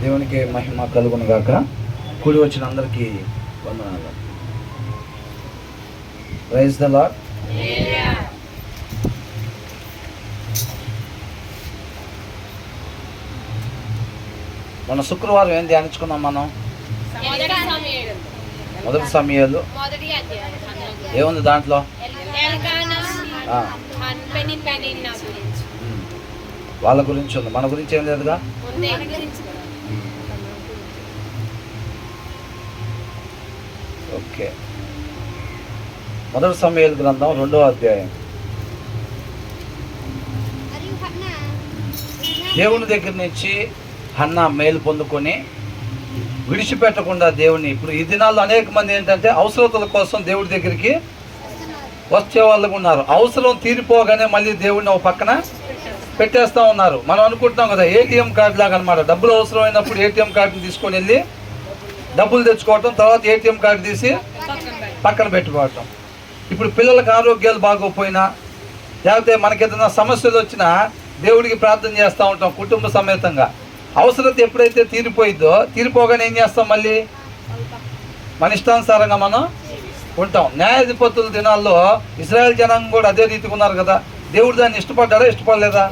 దేవునికి మహిమ కలుగును గాక. కూడి వచ్చిన అందరికీ వందనాలు. Praise the Lord. మన శుక్రవారం ఏం ధ్యానించుకున్నాం మనం? మొదటి సమయాలు ఏముంది దాంట్లో? వాళ్ళ గురించి ఉంది, మన గురించి ఏం లేదుగా. ఓకే, మొదటి సమయాల గ్రంథం 2వ అధ్యాయం. దేవుని దగ్గర నుంచి హన్నా మేలు పొందుకొని విడిచిపెట్టకుండా దేవుని, ఇప్పుడు ఈ దినాల్లో అనేక మంది ఏంటంటే అవసరతల కోసం దేవుడి దగ్గరికి వచ్చే వాళ్ళు ఉన్నారు. అవసరం తీరిపోగానే మళ్ళీ దేవుడిని ఒక పక్కన పెట్టేస్తూ ఉన్నారు. మనం అనుకుంటున్నాం కదా, ఏటీఎం కార్డు లాగా అనమాట. డబ్బులు అవసరమైనప్పుడు ఏటీఎం కార్డుని తీసుకొని వెళ్ళి డబ్బులు తెచ్చుకోవటం, తర్వాత ఏటీఎం కార్డు తీసి పక్కన పెట్టుకోవటం. ఇప్పుడు పిల్లలకు ఆరోగ్యాలు బాగోపోయినా, లేకపోతే మనకి ఏదైనా సమస్యలు వచ్చినా దేవుడికి ప్రార్థన చేస్తూ ఉంటాం కుటుంబ సమేతంగా. అవసరత ఎప్పుడైతే తీరిపోయిద్దో, తీరిపోగానే ఏం చేస్తాం? మళ్ళీ మన ఇష్టానుసారంగా మనం ఉంటాం. న్యాయాధిపతుల దినాల్లో ఇశ్రాయేల్ జనాంగం కూడా అదే రీతిగా ఉన్నారు కదా. దేవుడు దాన్ని ఇష్టపడ్డారా? ఇష్టపడలేదా?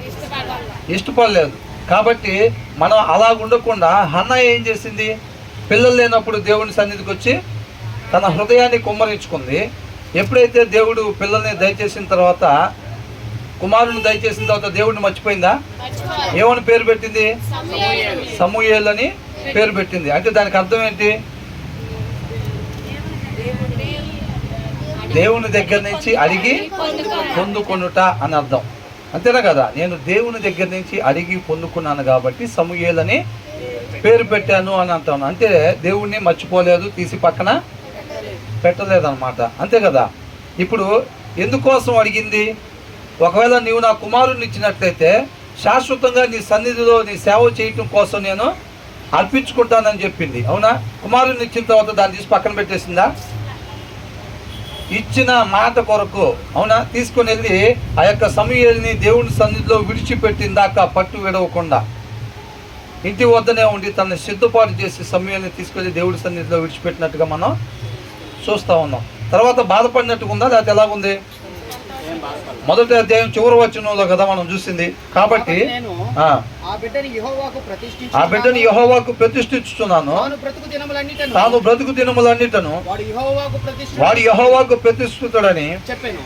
ఇష్టపడలేదు. కాబట్టి మనం అలా ఉండకుండా హన్నా ఏం చేసింది? పిల్లలు లేనప్పుడు దేవుని సన్నిధికి వచ్చి తన హృదయాన్ని కుమ్మరించుకుంది. ఎప్పుడైతే దేవుడు పిల్లల్ని దయచేసిన తర్వాత, కుమారుని దయచేసిన తర్వాత దేవుడిని మర్చిపోయిందా? ఏమని పేరు పెట్టింది? సమూయేలు అని పేరు పెట్టింది. అంటే దానికి అర్థం ఏంటి? దేవుని దగ్గర నుంచి అడిగి పొందుకొనుట అని అర్థం. అంతేనా కదా? నేను దేవుని దగ్గర నుంచి అడిగి పొందుకున్నాను కాబట్టి సమూయేలు అని పేరు పెట్టాను అని అంటాను. అంటే దేవుణ్ణి మర్చిపోలేదు, తీసి పక్కన పెట్టలేదన్నమాట. అంతే కదా? ఇప్పుడు ఎందుకోసం అడిగింది? ఒకవేళ నీవు నా కుమారుని ఇచ్చినట్లయితే శాశ్వతంగా నీ సన్నిధిలో నీ సేవ చేయటం కోసం నేను అర్పించుకుంటానని చెప్పింది. అవునా? కుమారుని ఇచ్చిన తర్వాత దాన్ని తీసి పక్కన పెట్టేసిందా? ఇచ్చిన మాట కొరకు, అవునా, తీసుకుని వెళ్ళి ఆ యొక్క సమూయేలుని దేవుని సన్నిధిలో విడిచిపెట్టిందాక పట్టు విడవకుండా ఇంటి వద్దనే ఉండి తనని సిద్ధపాటు చేసి సమూయేలుని తీసుకెళ్ళి దేవుడి సన్నిధిలో విడిచిపెట్టినట్టుగా మనం చూస్తూ ఉన్నాం. తర్వాత బాధపడినట్టుగా ఉందా, లేకపోతే ఎలాగుంది? మొదటి అధ్యాయం చివరి వచనంలో కదా మనం చూసింది. కాబట్టి ఆ బిడ్డని యెహోవాకు ప్రతిష్ఠించుచున్నాను, తాను బ్రతుకు దినములన్నిటను వాడు యెహోవాకు ప్రతిష్ఠితుడని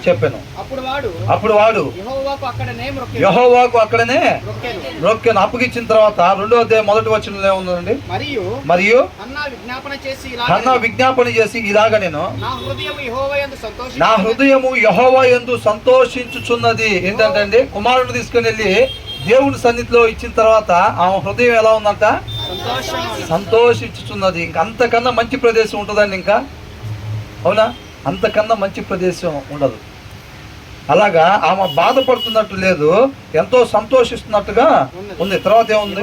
చెప్పాను. అప్పుడు వాడు యెహోవాకు అక్కడనే మొక్కెను. అప్పగిచ్చిన తర్వాత 2వ అధ్యాయం మొదటి వచనంలో ఏముందండి? మరియు హన్నా విజ్ఞాపన చేసి ఇలాగ, నేను నా హృదయము యెహోవా యందు సంతోషించుచున్నది. ఏంటంటే కుమారుడు తీసుకుని వెళ్ళి దేవుని సన్నిధిలో ఇచ్చిన తర్వాత ఆమె హృదయం ఎలా ఉందంట? సంతోషించుచున్నది. ఇంక అంతకన్నా మంచి ప్రదేశం ఉంటుందండి ఇంకా? అవునా? అంతకన్నా మంచి ప్రదేశం ఉండదు. అలాగా ఆమె బాధపడుతున్నట్టు లేదు, ఎంతో సంతోషిస్తున్నట్టుగా ఉంది. తర్వాత ఏముంది?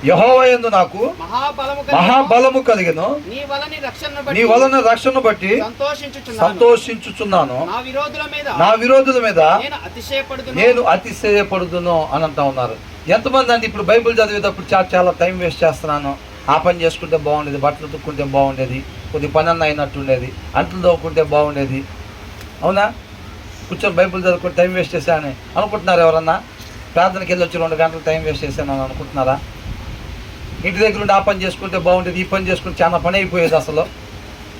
యెహోవా యందు నాకు మహాబలము కలిగెను, నీ వలన రక్షణ బట్టి సంతోషించుచున్నాను, నా విరోధుల మీద నేను అతిశయపడుదును అని అంటా ఉన్నారు. ఎంతమంది అండి ఇప్పుడు బైబిల్ చదివేటప్పుడు చాలా టైం వేస్ట్ చేస్తున్నాను, ఆ పని చేసుకుంటే బాగుండేది, బట్టలు తుక్కుంటే బాగుండేది, కొద్ది పని అన్న అయినట్టు ఉండేది, అంట్లు తోముకుంటే బాగుండేది, అవునా, కూర్చొని బైబిల్ చదువుకొని టైం వేస్ట్ చేశాను అనుకుంటున్నారు ఎవరన్నా? ప్రార్థనకి వెళ్ళి వచ్చి 2 గంటలు టైం వేస్ట్ చేశాను అని అనుకుంటున్నారా? ఇంటి దగ్గర ఉండి ఆ పని చేసుకుంటే బాగుండేది, ఈ పని చేసుకుంటే చాలా పని అయిపోయేది. అసలు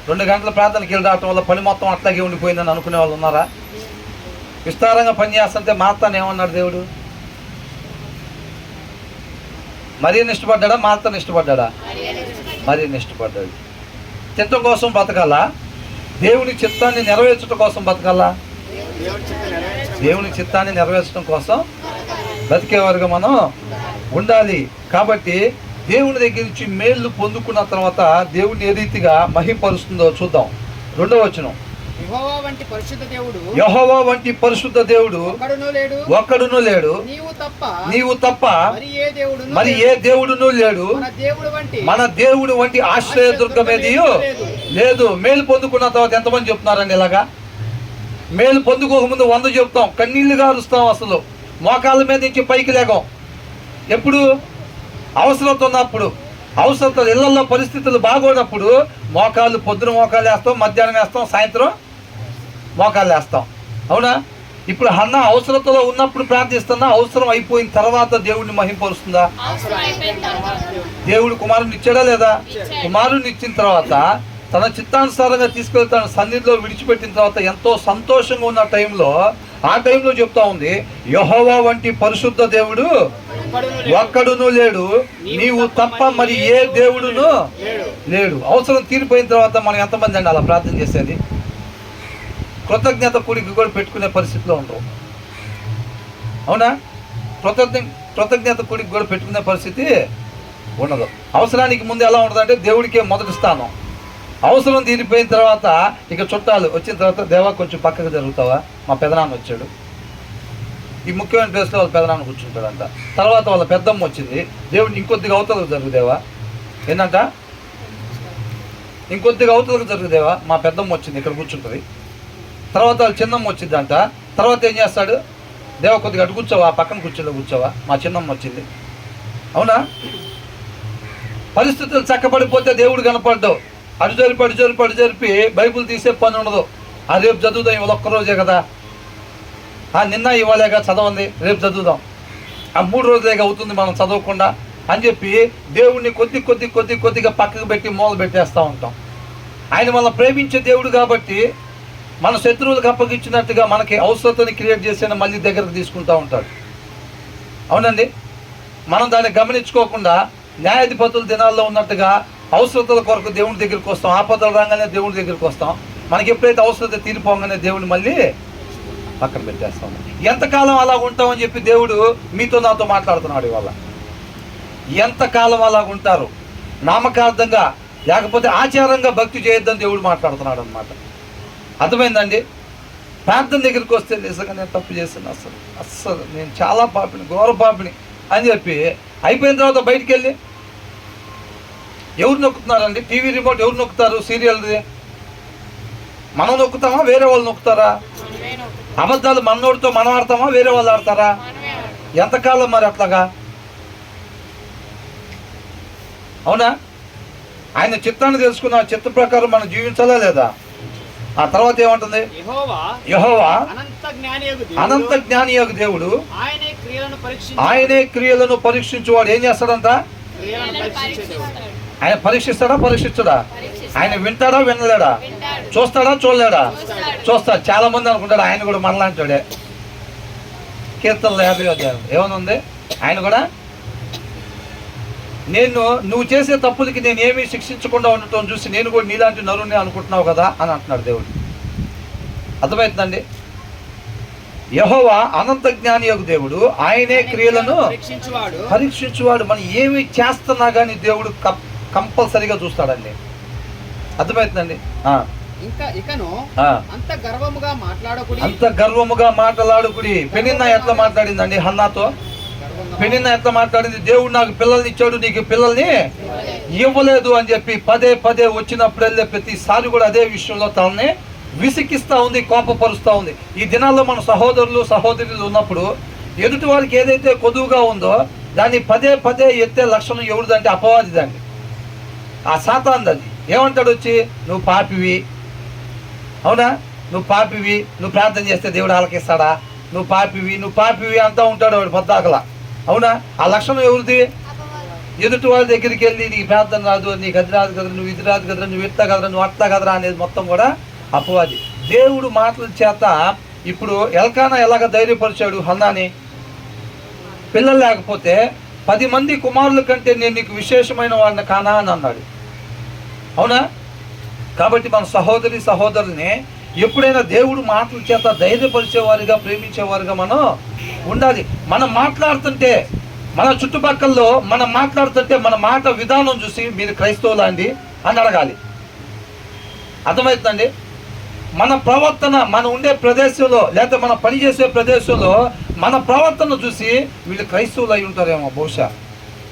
2 గంటల ప్రార్థనకి వెళ్ళి రావటం వల్ల పని మొత్తం అట్లాగే ఉండిపోయిందని అనుకునే వాళ్ళు ఉన్నారా? విస్తారంగా పని చేస్తుంటే మార్తాను ఏమన్నాడు దేవుడు? మరీని ఇష్టపడ్డా, మార్తాను ఇష్టపడ్డా? మరీని ఇష్టపడ్డాడు. చిత్తం కోసం బతకాలా? దేవుని చిత్తాన్ని నెరవేర్చడం కోసం బతకాలా? దేవుని చిత్తాన్ని నెరవేర్చడం కోసం బతికేవారుగా మనం ఉండాలి. కాబట్టి దేవుని దగ్గర నుంచి మేలు పొందుకున్న తర్వాత దేవుని ఏ రీతిగా మహింపరుస్తుందో చూద్దాం. 2వ వచనం. యెహోవా వంటి పరిశుద్ధ దేవుడు ఒక్కడును లేడు, నీవు తప్ప మరి ఏ దేవుడును లేడు, మన దేవుడు వంటి ఆశ్రయ దుర్గమేది లేదు. మేలు పొందుకున్న తర్వాత ఎంతమంది చెప్తున్నారండి ఇలాగా? మేలు పొందుకోకముందు 100 చెప్తాం, కన్నీళ్లుగా అరుస్తాం, అసలు మోకాళ్ళ మీద నుంచి పైకి లేగాం. ఎప్పుడు? అవసరత ఉన్నప్పుడు, అవసరత ఇళ్లలో పరిస్థితులు బాగోనప్పుడు మోకాళ్ళు, పొద్దున మోకాళ్ళు వేస్తాం, మధ్యాహ్నం వేస్తాం, సాయంత్రం మోకాళ్ళు వేస్తాం. అవునా? ఇప్పుడు హన్నా అవసరతలో ఉన్నప్పుడు ప్రార్థిస్తున్నా, అవసరం అయిపోయిన తర్వాత దేవుడిని మహింపరుస్తుందా? దేవుడు కుమారుని ఇచ్చాడా లేదా? కుమారుని ఇచ్చిన తర్వాత తన చిత్తానుసారంగా తీసుకెళ్తాను సన్నిధిలో విడిచిపెట్టిన తర్వాత ఎంతో సంతోషంగా ఉన్న టైంలో, ఆ టైంలో చెప్తా ఉంది, యెహోవా వంటి పరిశుద్ధ దేవుడు ఒక్కడును లేడు, నీవు తప్ప మరి ఏ దేవుడును లేడు. అవసరం తీరిపోయిన తర్వాత మనం ఎంతమంది అండి అలా ప్రార్థన చేసేది? కృతజ్ఞత కూడికి కూడా పెట్టుకునే పరిస్థితిలో ఉండవు. అవునా? కృతజ్ఞత కూడికి కూడా పెట్టుకునే పరిస్థితి ఉండదు. అవసరానికి ముందు ఎలా ఉంటుంది అంటే దేవుడికే మొదటి స్థానం. అవసరం తీరిపోయిన తర్వాత ఇక చుట్టాలు వచ్చిన తర్వాత, దేవా కొంచెం పక్కకు జరుగుతావా, మా పెదనాన్న వచ్చాడు. ఈ ముఖ్యమైన ప్లేస్లో వాళ్ళ పెదనాన్న కూర్చుంటాడంట. తర్వాత వాళ్ళ పెద్దమ్మ వచ్చింది, దేవుడిని ఇంకొద్దిగా అవతలకు జరుగుదేవా, ఏంటంట ఇంకొద్దిగా అవతలకు జరుగుదేవా, మా పెద్దమ్మ వచ్చింది ఇక్కడ కూర్చుంటుంది. తర్వాత వాళ్ళ చిన్నమ్మ వచ్చిందంట. తర్వాత ఏం చేస్తాడు, దేవ కొద్దిగా అటు కూర్చోవా, పక్కన కూర్చోలో కూర్చోవా, మా చిన్నమ్మ వచ్చింది. అవునా? పరిస్థితులు చక్కబడిపోతే దేవుడు కనపడ్డావు, అటు జరిపి బైబుల్ తీసే పని ఉండదు. ఆ రేపు చదువుదాం, ఇవాళ ఒక్కరోజే కదా, నిన్న ఇవాళేగా చదవండి, రేపు చదువుదాం, ఆ 3 రోజులేగా అవుతుంది మనం చదవకుండా అని చెప్పి దేవుడిని కొద్దిగా పక్కకు పెట్టి మూల పెట్టేస్తూ ఉంటాం. ఆయన మనం ప్రేమించే దేవుడు కాబట్టి మన శత్రువులకు అప్పగించినట్టుగా మనకి అవసరతని క్రియేట్ చేసిన మళ్ళీ దగ్గరకు తీసుకుంటూ ఉంటాడు. అవునండి? మనం దాన్ని గమనించుకోకుండా న్యాయాధిపతుల దినాల్లో ఉన్నట్టుగా అవసరతల కొరకు దేవుడి దగ్గరికి వస్తాం, ఆపదలు రాగానే దేవుడి దగ్గరికి వస్తాం. మనకి ఎప్పుడైతే అవసరత తీరిపోగానే దేవుడిని మళ్ళీ పక్కన పెట్టేస్తాం. ఎంతకాలం అలా ఉంటామని చెప్పి దేవుడు మీతో నాతో మాట్లాడుతున్నాడు ఇవాళ. ఎంతకాలం అలా ఉంటారు? నామకార్థంగా లేకపోతే ఆచారంగా భక్తి చేయొద్దని దేవుడు మాట్లాడుతున్నాడు అన్నమాట. అర్థమైందండి? ప్రార్థన దగ్గరికి వస్తే నిజంగా నేను తప్పు చేశాను, అస్సలు నేను చాలా పాపిని, ఘోర పాపిని అని చెప్పి అయిపోయిన తర్వాత బయటికి వెళ్ళి ఎవరు నొక్కుతున్నారండి? టీవీ రిమోట్ ఎవరు నొక్కుతారు? సీరియల్ది మనం నొక్కుతామా, వేరే వాళ్ళు నొక్కుతారా? అబద్ధాలు మనోడితో మనం ఆడతామా, వేరే వాళ్ళు ఆడతారా? ఎంతకాలం మరి అట్లాగా? అవునా? ఆయన చిత్తాన్ని తెలుసుకున్న చిత్త ప్రకారం మనం జీవించాలా లేదా? ఆ తర్వాత ఏమంటుంది? యెహోవా అనంత జ్ఞానియగు దేవుడు, ఆయనే క్రియలను పరీక్షించువాడు. ఏం చేస్తాడంట? ఆయన పరీక్షిస్తాడా, పరీక్షించడా? ఆయన వింటాడా, వినలేడా? చూస్తాడా, చూడలేడా? చూస్తాడు. చాలా మంది అనుకుంటాడు ఆయన కూడా మనలాంటాడే. కీర్తనలు 50వ అధ్యాయం ఏమనుంది? ఆయన కూడా నువ్వు చేసే తప్పులకి నేను ఏమీ శిక్షించకుండా ఉండటం చూసి నేను కూడా నీలాంటి నరుని అనుకుంటున్నావు కదా అని అంటున్నాడు దేవుడు. అర్థమవుతుందండి? యెహోవా అనంత జ్ఞానియగు దేవుడు, ఆయనే క్రియలను పరీక్షించువాడు. మనం ఏమి చేస్తున్నా కానీ దేవుడు కంపల్సరీగా చూస్తాడండి. అర్థమవుతుందండి? అంత గర్వముగా మాట్లాడుకుడి. పెనిన్నా ఎట్లా మాట్లాడిందండి హన్నాతో? పెనిన్నా ఎట్లా మాట్లాడింది? దేవుడు నాకు పిల్లల్ని ఇచ్చాడు, నీకు పిల్లల్ని ఇవ్వలేదు అని చెప్పి పదే వచ్చినప్పుడెళ్ళే ప్రతిసారి కూడా అదే విషయంలో తనని విసికిస్తూ ఉంది, కోపపరుస్తూ ఉంది. ఈ దినాల్లో మన సహోదరులు సహోదరులు ఉన్నప్పుడు ఎదుటి వారికి ఏదైతే కొదువుగా ఉందో దాన్ని పదే ఎత్తే లక్షణం ఎవరిదంటే అపవాదిదండి, ఆ సాతానుది. ఏమంటాడు వచ్చి? నువ్వు పాపివి. అవునా? నువ్వు పాపివి, నువ్వు ప్రార్థన చేస్తే దేవుడు ఆలకిస్తాడా? నువ్వు పాపివి అంటూ ఉంటాడు వాడు పద్దాకలా. అవునా? ఆ లక్షణం ఎవరిది? ఎదుటి వాళ్ళ దగ్గరికి వెళ్ళి నీకు ప్రార్థన రాదు, నీకు అది రాదు కదరా, నువ్వు ఇది రాదు కదరా, నువ్వు ఇట్లా కదరా, నువ్వు అట్లా కదరా అనేది మొత్తం కూడా అపవాది. దేవుడు మాటల చేత ఇప్పుడు ఎల్కానా ఎలాగ ధైర్యపరిచాడు హన్నాని? పిల్లలు లేకపోతే 10 మంది కుమారుల కంటే నేను నీకు విశేషమైన వాడిని కానా అని అన్నాడు. అవునా? కాబట్టి మన సహోదరుల్ని ఎప్పుడైనా దేవుడు మాటల చేత ధైర్యపరిచేవారుగా, ప్రేమించేవారుగా మనం ఉండాలి. మనం మాట్లాడుతుంటే మన చుట్టుపక్కల్లో మన మాట విధానం చూసి మీరు క్రైస్తవులా అండి అని అడగాలి. అర్థమవుతుందండి? మన ప్రవర్తన, మనం ఉండే ప్రదేశంలో లేకపోతే మనం పనిచేసే ప్రదేశంలో మన ప్రవర్తన చూసి వీళ్ళు క్రైస్తవులు అయి ఉంటారేమో, బహుశా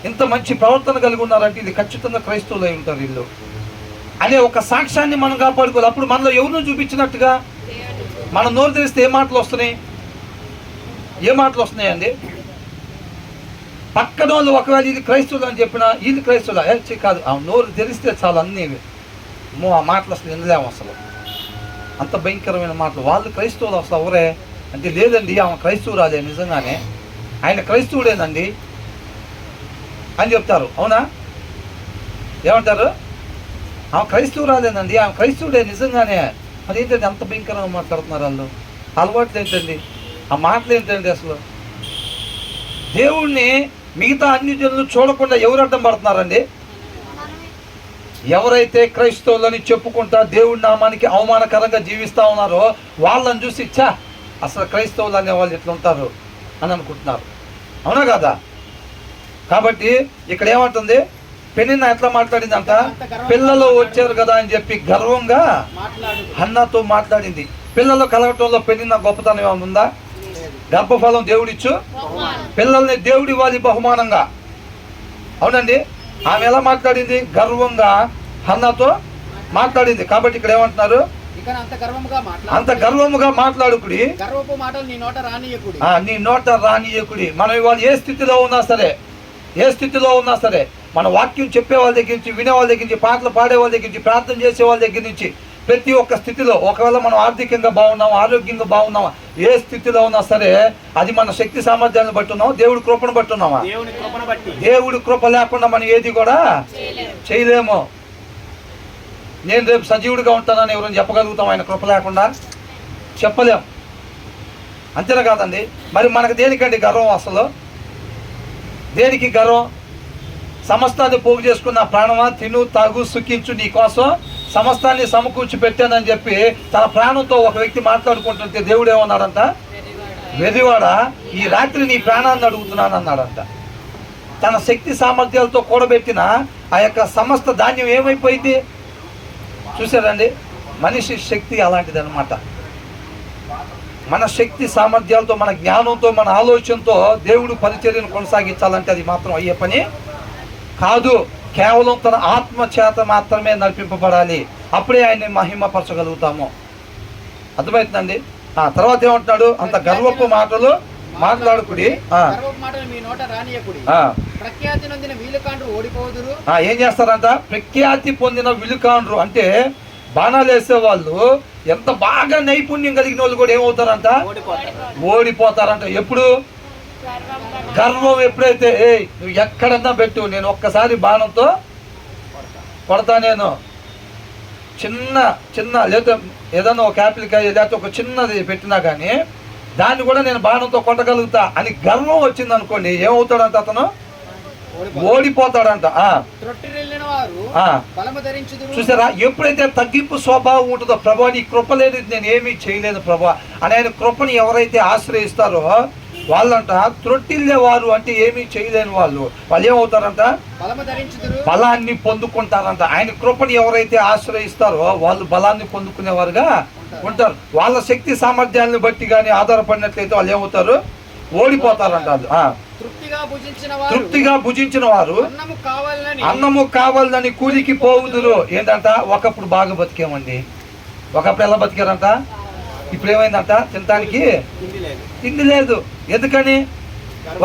ఇంత మంచి ప్రవర్తన కలిగి ఉన్నారంటే ఇది ఖచ్చితంగా క్రైస్తవులు అయి ఉంటారు వీళ్ళు అనే ఒక సాక్ష్యాన్ని మనం కాపాడుకోవాలి. అప్పుడు మనలో ఎవరినో చూపించినట్టుగా మనం నోరు తెరిస్తే ఏ మాటలు వస్తున్నాయండి? పక్కన వాళ్ళు ఒకవేళ ఇది క్రైస్తవులు అని చెప్పినా వీళ్ళు క్రైస్తవులు కాదు, ఆ నోరు తెరిస్తే చాలు అన్నీ ఆ మాటలు అసలు వినలేము అసలు. అంత భయంకరమైన మాటలు. వాళ్ళు క్రైస్తవులు అసలు ఎవరే అంటే, లేదండి ఆమె క్రైస్తవురాలే, నిజంగానే ఆయన క్రైస్తవుడేనండి అని చెప్తారు. అవునా? ఏమంటారు? ఆమె క్రైస్తవురాలేనండి, ఆమె క్రైస్తవుడే నిజంగానే. మరి ఏంటండి అంత భయంకరంగా మాట్లాడుతున్నారు వాళ్ళు? అలవాట్లు ఏంటండి? ఆ మాటలు ఏంటండి? అసలు దేవుణ్ణి మిగతా అన్ని జనులు చూడకుండా ఎవరు అడ్డం పడుతున్నారండి? ఎవరైతే క్రైస్తవులని చెప్పుకుంటా దేవుడి నామానికి అవమానకరంగా జీవిస్తూ ఉన్నారో వాళ్ళని చూసి అసలు క్రైస్తవులు అనే వాళ్ళు ఎట్లా ఉంటారు అని అనుకుంటున్నారు. అవునా కదా? కాబట్టి ఇక్కడ ఏమంటుంది, పెనిన్న ఎట్లా మాట్లాడిందంట, పిల్లలు వచ్చారు కదా అని చెప్పి గర్వంగా హన్నాతో మాట్లాడింది. పిల్లలు కలగటంలో పెనిన్న గొప్పతనం ఏమైనా ఉందా? గర్భఫలం దేవుడిచ్చు, పిల్లల్ని దేవుడి వాళ్ళ బహుమానంగా. అవునండి, ఆమె ఎలా మాట్లాడింది? గర్వంగా హన్నాతో మాట్లాడింది. కాబట్టి ఇక్కడ ఏమంటున్నారు, అంత గర్వముగా మాట్లాడుకుడి, నీ నోట రానియకుడి. మనం ఇవాళ ఏ స్థితిలో ఉన్నా సరే మన వాక్యం చెప్పే వాళ్ళ దగ్గర నుంచి, వినే వాళ్ళ దగ్గర నుంచి, పాటలు పాడే వాళ్ళ దగ్గర నుంచి, ప్రార్థన చేసే వాళ్ళ దగ్గర నుంచి, ప్రతి ఒక్క స్థితిలో ఒకవేళ మనం ఆర్థికంగా బాగున్నామా, ఆరోగ్యంగా బాగున్నామా, ఏ స్థితిలో ఉన్నా సరే అది మన శక్తి సామర్థ్యాలను బట్టి ఉన్నామా, దేవుడి కృపను బట్టి ఉన్నామా? దేవుడి కృప లేకుండా మనం ఏది కూడా చేయలేము. నేను రేపు సజీవుడిగా ఉంటానని ఎవరైనా చెప్పగలుగుతాం? ఆయన కృప లేకుండా చెప్పలేం. అంతేనా కాదండి? మరి మనకు దేనికండి గర్వం? అసలు దేనికి గర్వం? సమస్తాన్ని పోగు చేసుకున్న ప్రాణమా, తిను తాగు సుఖించు, నీ కోసం సమస్తాన్ని సమకూర్చి పెట్టానని చెప్పి తన ప్రాణంతో ఒక వ్యక్తి మాట్లాడుకుంటుంటే దేవుడు ఏమన్నాడంట, వెర్రివాడా ఈ రాత్రి నీ ప్రాణాన్ని అడుగుతున్నాను అన్నాడంట. తన శక్తి సామర్థ్యాలతో కూడబెట్టిన ఆ యొక్క సమస్త ధాన్యం ఏమైపోయింది చూసారండి? మనిషి శక్తి అలాంటిది అనమాట. మన శక్తి సామర్థ్యాలతో, మన జ్ఞానంతో, మన ఆలోచనతో దేవుడు పరిచర్యను కొనసాగించాలంటే అది మాత్రం అయ్యే పని కాదు. కేవలం తన ఆత్మ చేత మాత్రమే నడిపింపబడాలి. అప్పుడే ఆయన్ని మహిమపరచగలుగుతాము. అర్థమవుతుందండి? తర్వాత ఏమంటున్నాడు, అంత గర్వపు మాటలు మాట్లాడుకుడి, ఏం చేస్తారంట, ప్రఖ్యాతి పొందిన విలుకాండ్రు అంటే బాణాలు వేసే వాళ్ళు ఎంత బాగా నైపుణ్యం కలిగిన వాళ్ళు కూడా ఏమవుతారంట, ఓడిపోతారంట. ఎప్పుడు? గర్వం ఎప్పుడైతే, నువ్వు ఎక్కడన్నా పెట్టు, నేను ఒక్కసారి బాణంతో కొడతా, నేను చిన్న లేదా ఏదన్నా ఒక యాపిల్కాయ లేకపోతే ఒక చిన్నది పెట్టినా కానీ దాన్ని కూడా నేను బాణంతో కొట్టగలుగుతా అని గర్వం వచ్చింది అనుకోండి, ఏమవుతాడంట, అతను ఓడిపోతాడంట. చూసారా? ఎప్పుడైతే తగ్గింపు స్వభావం ఉంటుందో, ప్రభా నీ కృప లేదు, నేను ఏమీ చేయలేదు ప్రభా అని ఆయన కృపని ఎవరైతే ఆశ్రయిస్తారో వాళ్ళంట త్రొట్టిల్లేవారు, అంటే ఏమీ చేయలేని వాళ్ళు ఏమవుతారంట, బలాన్ని పొందుకుంటారంట. ఆయన కృపని ఎవరైతే ఆశ్రయిస్తారో వాళ్ళు బలాన్ని పొందుకునేవారుగా ఉంటారు. వాళ్ళ శక్తి సామర్థ్యాలను బట్టి కానీ ఆధారపడినట్లయితే వాళ్ళు ఏమవుతారు, ఓడిపోతారంట. తృప్తిగా భుజించిన వారు అన్నము కావాలని కూలికి పోవుదురు. ఏంటంట, ఒకప్పుడు బాగా బతికేమండి, ఒకప్పుడు ఎలా బతికారంట, ఇప్పుడు ఏమైందంట, తినటానికి తిండి లేదు. ఎందుకని?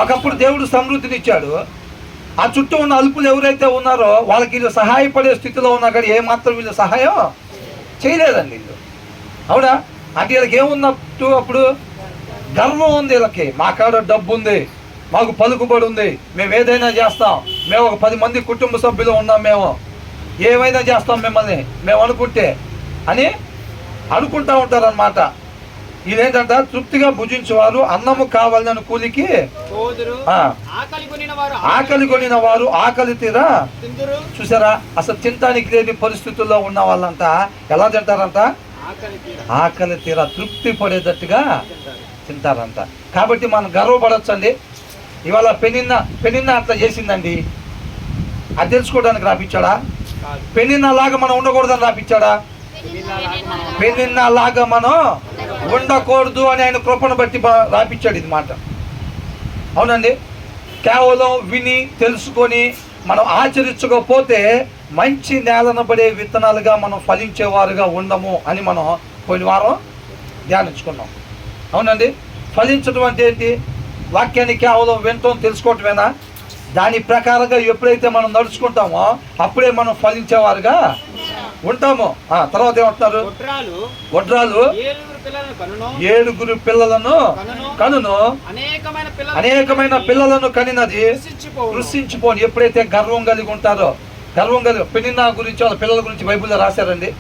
ఒకప్పుడు దేవుడు సమృద్ధినిచ్చాడు, ఆ చుట్టూ ఉన్న అల్పులు ఎవరైతే ఉన్నారో వాళ్ళకి వీళ్ళు సహాయపడే స్థితిలో ఉన్నా కానీ ఏమాత్రం వీళ్ళు సహాయం చేయలేదండి వీళ్ళు. అవునా? అంటే వీళ్ళకి ఏమున్నట్టు, అప్పుడు గర్వం ఉంది వీళ్ళకి, మా కాడ డబ్బు ఉంది, మాకు పలుకుబడి ఉంది, మేము ఏదైనా చేస్తాం, మేము ఒక 10 మంది కుటుంబ సభ్యులు ఉన్నాం, మేము ఏమైనా చేస్తాం మిమ్మల్ని మేము అనుకుంటే అని అనుకుంటా ఉంటారనమాట. ఇదేంటంట, తృప్తిగా భుజించేవారు అన్నము కావాలని కూలికి, ఆకలి కొనిన వారు ఆకలి తీరా. చూసారా? అసలు తినటానికి లేని పరిస్థితుల్లో ఉన్న వాళ్ళంట ఎలా తింటారంట, ఆకలి తీరా తృప్తి పడేటట్టుగా తింటారంట. కాబట్టి మనం గర్వపడచ్చండి. ఇవాళ పెనిన్న అట్లా చేసిందండి, అది తెలుసుకోవడానికి రాపిచ్చాడా? పెనిన్న లాగా మనం ఉండకూడదని రాపిచ్చాడా? పెనిన్న లాగా మనం ఉండకూడదు అని ఆయన కృపను బట్టి రాపిచ్చాడు ఇది మాట. అవునండి, కేవలం విని తెలుసుకొని మనం ఆచరించకపోతే మంచి నేలను పడే విత్తనాలుగా మనం ఫలించేవారుగా ఉండము అని మనం పోయిన వారం ధ్యానించుకున్నాం. అవునండి, ఫలించడం అంటే ఏంటి? వాక్యాన్ని కేవలం వింటాం తెలుసుకోవటమేనా? దాని ప్రకారంగా ఎప్పుడైతే మనం నడుచుకుంటామో అప్పుడే మనం ఫలించేవారుగా ఉంటాము. తర్వాత ఏమంటున్నారు? వడ్రాలు 7 పిల్లలను కనును, అనేకమైన పిల్లలను కనినది కృషించిపోను. ఎప్పుడైతే గర్వం కలిగి ఉంటారో, గర్వం కలిగి పెనిన్నా గురించి వాళ్ళ పిల్లల గురించి బైబిల్లో రాశారండి.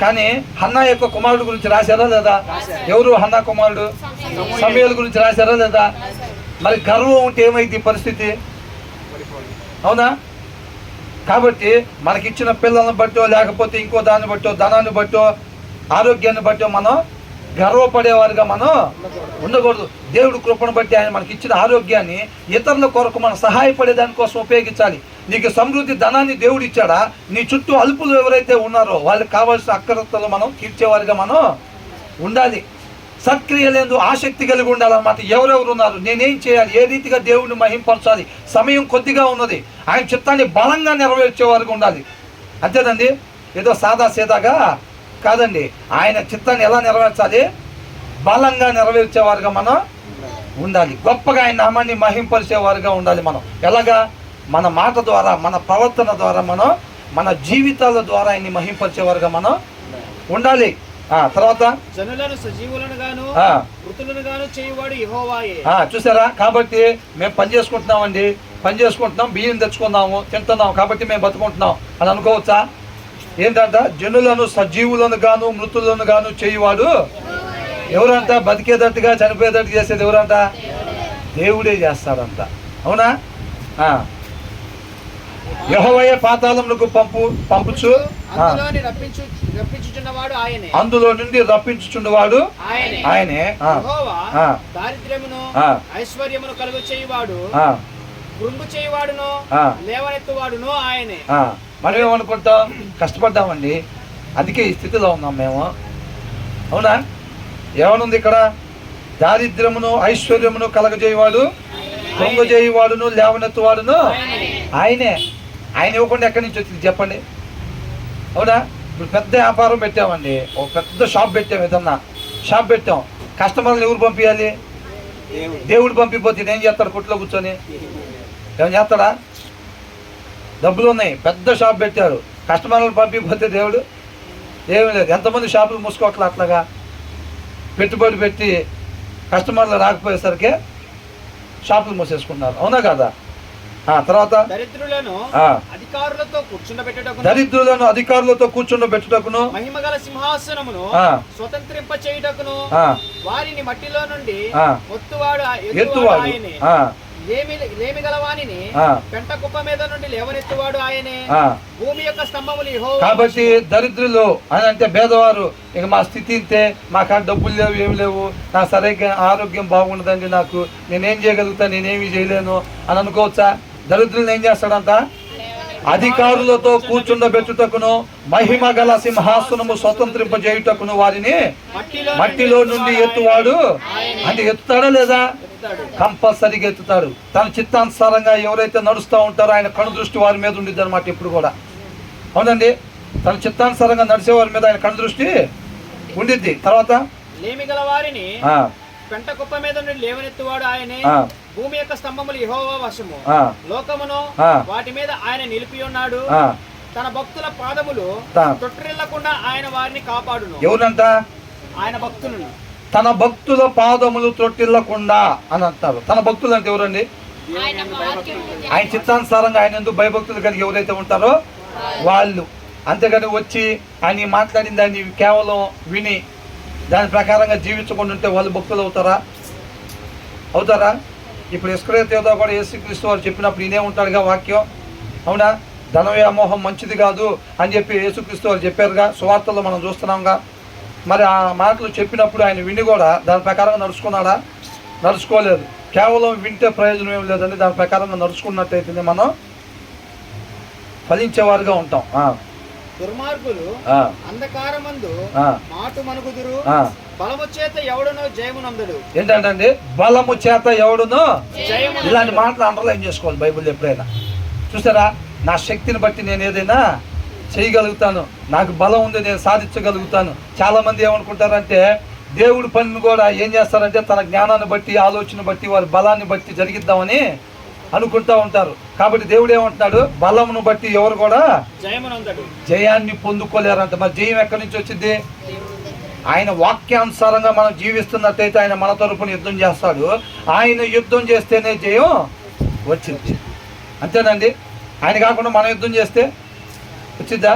కానీ హన్నా యొక్క కుమారుడు గురించి రాశారా లేదా? ఎవరు హన్నా కుమారుడు? సమూయేలు గురించి రాశారా లేదా? మరి గర్వం ఉంటే ఏమైంది పరిస్థితి? అవునా? కాబట్టి మనకిచ్చిన పిల్లలను బట్టో, లేకపోతే ఇంకో దాన్ని బట్టో, ధనాన్ని బట్టో, ఆరోగ్యాన్ని బట్టో మనం గర్వపడేవారుగా మనం ఉండకూడదు. దేవుడు కృపను బట్టి ఆయన మనకి ఇచ్చిన ఆరోగ్యాన్ని ఇతరుల కొరకు మనం సహాయపడే దానికోసం ఉపయోగించాలి. నీకు సమృద్ధి ధనాన్ని దేవుడు ఇచ్చాడా? నీ చుట్టూ అల్పులు ఎవరైతే ఉన్నారో వాళ్ళకి కావాల్సిన అక్కరతలు మనం తీర్చేవారుగా మనం ఉండాలి. సత్క్రియలందు ఆసక్తి కలిగి ఉండాలన్నమాట. ఎవరెవరు ఉన్నారు, నేనేం చేయాలి, ఏ రీతిగా దేవుడిని మహింపరచాలి, సమయం కొద్దిగా ఉన్నది, ఆయన చిత్తాన్ని బలంగా నెరవేర్చేవారుగా ఉండాలి. అంతేనండి, ఏదో సాదా సీదాగా కాదండి. ఆయన చిత్తాన్ని ఎలా నెరవేర్చాలి? బలంగా నెరవేర్చేవారుగా మనం ఉండాలి. గొప్పగా ఆయన నామాన్ని మహింపరిచేవారుగా ఉండాలి. మనం ఎలాగా? మన మాట ద్వారా, మన ప్రవర్తన ద్వారా, మనం మన జీవితాల ద్వారా ఆయన్ని మహింపరిచేవారుగా మనం ఉండాలి. తర్వాత జనులను సజీవులను గాను మృతులను గాను చేయువాడు యెహోవాయే. చూసారా? కాబట్టి మేము పని చేసుకుంటున్నామండి, పని చేసుకుంటున్నాం, బియ్యం తెచ్చుకున్నాము, తింటున్నాం, కాబట్టి మేము బతుకుంటున్నాం అని అనుకోవచ్చా? ఏంటంట? జనులను సజీవులను గాను మృతులను గాను చేయువాడు ఎవరంట? బతికేటట్టుగా చనిపోయేటట్టు చేసేది ఎవరంట? దేవుడే చేస్తాడంట. అవునా? యెహోవాయే పాతాళములకు పంపుచు అందులో నుండి రప్పించుచున్నవాడు ఆయనే. దారిద్ర్యమును ఐశ్వర్యమును కలుగు చేయువాడు, కృంగు చేయువాడును లేవనెత్తువాడును ఆయనే. మనం ఏమనుకుంటాం? కష్టపడ్డామండి, అందుకే ఈ స్థితిలో ఉన్నాం మేము. అవునా? ఏమనుంది ఇక్కడ? దారిద్ర్యమును ఐశ్వర్యమును కలగజేయవాడు, కృంగు చేయువాడును లేవనెత్తువాడును ఆయనే. ఆయన ఇవ్వకుండా ఎక్కడి నుంచి వచ్చింది చెప్పండి? అవునా? ఇప్పుడు పెద్ద వ్యాపారం పెట్టామండి, ఒక పెద్ద షాప్ పెట్టాం, ఏదన్నా షాప్ పెట్టాం, కస్టమర్లు ఎవరు పంపించాలి? దేవుడు పంపిపోతే ఏం చేస్తాడు? కొట్లో కూర్చొని ఏం చేస్తాడా? డబ్బులు ఉన్నాయి, పెద్ద షాప్ పెట్టారు, కస్టమర్లను పంపిపోతే దేవుడు ఏమీ లేదు. ఎంతమంది షాపులు మూసుకోవట్లే అట్లాగా పెట్టుబడి పెట్టి కస్టమర్లు రాకపోయేసరికి షాపులు మూసేసుకున్నారు. అవునా కదా? తర్వాత దరిద్రులను అధికారులతో కూర్చుండబెట్టుటకును మహిమగల సింహాసనమును స్వతంత్రింప చేయుటకును వారిని మట్టిలో నుండి ఎత్తువాడు ఆయనే. లేమి గలవానిని పెంట కుప్ప మీద నుండి లేవనెత్తువాడు ఆయనే. భూమి యొక్క స్తంభములు యెహోవా. కాబట్టి దరిద్రులు అని అంటే పేదవారు, ఇక మా స్థితి ఇంతే, మాకు డబ్బులు లేవు, ఏమి లేవు, నా సరైన ఆరోగ్యం బాగుండదండి, నాకు నేనేం చేయగలుగుతా, నేనేమి చేయలేను అని అనుకోవచ్చా? దరిద్రులను ఏం చేస్తాడంట? అధికారులతో కూర్చుండబెట్టుటకును మహిమ గల సింహాసనము స్వతంత్రింపజేయుటకును వారిని మట్టిలో నుండి ఎత్తువాడు. అంటే ఎత్తుతాడా లేదా? కంపల్సరీగా ఎత్తుతాడు. తన చిత్తానుసారంగా ఎవరైతే నడుస్తూ ఉంటారో ఆయన కను దృష్టి వారి మీద ఉండిద్ది అనమాట ఇప్పుడు కూడా. అవునండి, తన చిత్తానుసారంగా నడిచే వారి మీద ఆయన కను దృష్టి ఉండిద్ది. తర్వాత లేమి గల వారిని పెంట కుప్ప మీద నుండి లేవనెత్తువాడు ఆయనే. భూమి యొక్క స్తంభములు యెహోవా వశము, లోకమును వాటి మీద ఆయన నిలిపి ఉన్నాడు. తన భక్తుల పాదములు తొట్టిల్లకుండా ఆయన వారిని కాపాడును. ఎవరంట? ఆయన భక్తులను. తన భక్తుల పాదములు తొట్టిల్లకుండా అని అంటారు. తన భక్తులు అంటే ఎవరండి? ఆయన చిత్తానుసారంగా ఆయన ఎందుకు భయభక్తులు కలిగి ఎవరైతే ఉంటారో వాళ్ళు. అంతేగాని వచ్చి ఆయన మాట్లాడిన దాన్ని కేవలం విని దాని ప్రకారంగా జీవించకుండా ఉంటే వాళ్ళు భక్తులు అవుతారా? ఇప్పుడు ఇస్కరియోతు కూడా యేసుక్రీస్తు వారు చెప్పినప్పుడు ఈయనే ఉంటాడుగా వాక్యం. అవునా? ధన వ్యామోహం మంచిది కాదు అని చెప్పి యేసుక్రీస్తు వారు చెప్పారుగా, సువార్తల్లో మనం చూస్తున్నాంగా. మరి ఆ మాటలు చెప్పినప్పుడు ఆయన విని కూడా దాని ప్రకారంగా నడుచుకున్నాడా? నడుచుకోలేదు. కేవలం వింటే ప్రయోజనం ఏం లేదండి, దాని ప్రకారంగా నడుచుకున్నట్టయితేనే మనం ఫలించేవారుగా ఉంటాం. దుర్మార్గులు అంధకారమందు మాటు మనుగుదురు, బలము చేత ఎవడునో జయమునందుడు. ఏంటంటే బలము చేత ఎవడునో జయము. ఇలాంటి మాటలు అండర్లైన్ చేసుకోవాలి బైబిల్ ఎప్పుడైనా. చూసారా? నా శక్తిని బట్టి నేను ఏదైనా చేయగలుగుతాను, నాకు బలం ఉంది, నేను సాధించగలుగుతాను. చాలామంది ఏమనుకుంటారంటే దేవుడి పనిని కూడా ఏం చేస్తారంటే తన జ్ఞానాన్ని బట్టి, ఆలోచన బట్టి, వారి బలాన్ని బట్టి జరిగిద్దామని అనుకుంటా ఉంటారు. కాబట్టి దేవుడు ఏమంటున్నాడు, బలమును బట్టి ఎవరు కూడా జయాన్ని పొందుకోలేరంట. మరి జయం ఎక్కడి నుంచి వచ్చింది? ఆయన వాక్యానుసారంగా మనం జీవిస్తున్నట్టయితే ఆయన మన తరపున యుద్ధం చేస్తాడు. ఆయన యుద్ధం చేస్తేనే జయం వచ్చింది. అంతేనండి. ఆయన కాకుండా మనం యుద్ధం చేస్తే వచ్చిద్దా?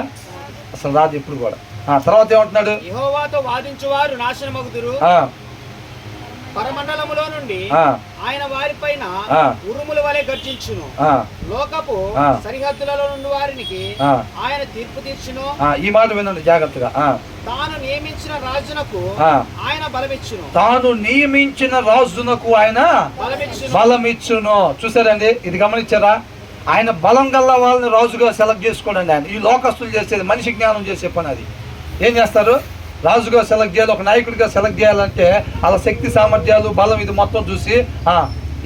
అసలు రాదు ఎప్పుడు కూడా. తర్వాత ఏమంటున్నాడు, యెహోవాతో వాదించువారు నాశనమగుదురు, పరమండలములో నుండి ఆయన వారిపైన ఉరుముల వలె గర్జించును, లోకపు సరిహద్దులలో నుండి వారికి ఆయన తీర్పు తీర్చును. ఈ మాట వినండి జాగ్రత్తగా. తాను నియమించిన రాజునకు ఆయన బలమిచ్చును, తాను నియమించిన రాజునకు ఆయన బలమిచ్చును. చూసారండి, ఇది గమనించారా? ఆయన బలం గల్ల వాళ్ళని రాజుగా సెలెక్ట్ చేసుకోండి. ఆయన ఈ లోకస్తులు చేసేది, మనిషి జ్ఞానం చేసే పని. అది ఏం చేస్తారు? రాజుగా సెలెక్ట్ చేయాలి, ఒక నాయకుడిగా సెలెక్ట్ చేయాలంటే వాళ్ళ శక్తి సామర్థ్యాలు, బలం ఇది మొత్తం చూసి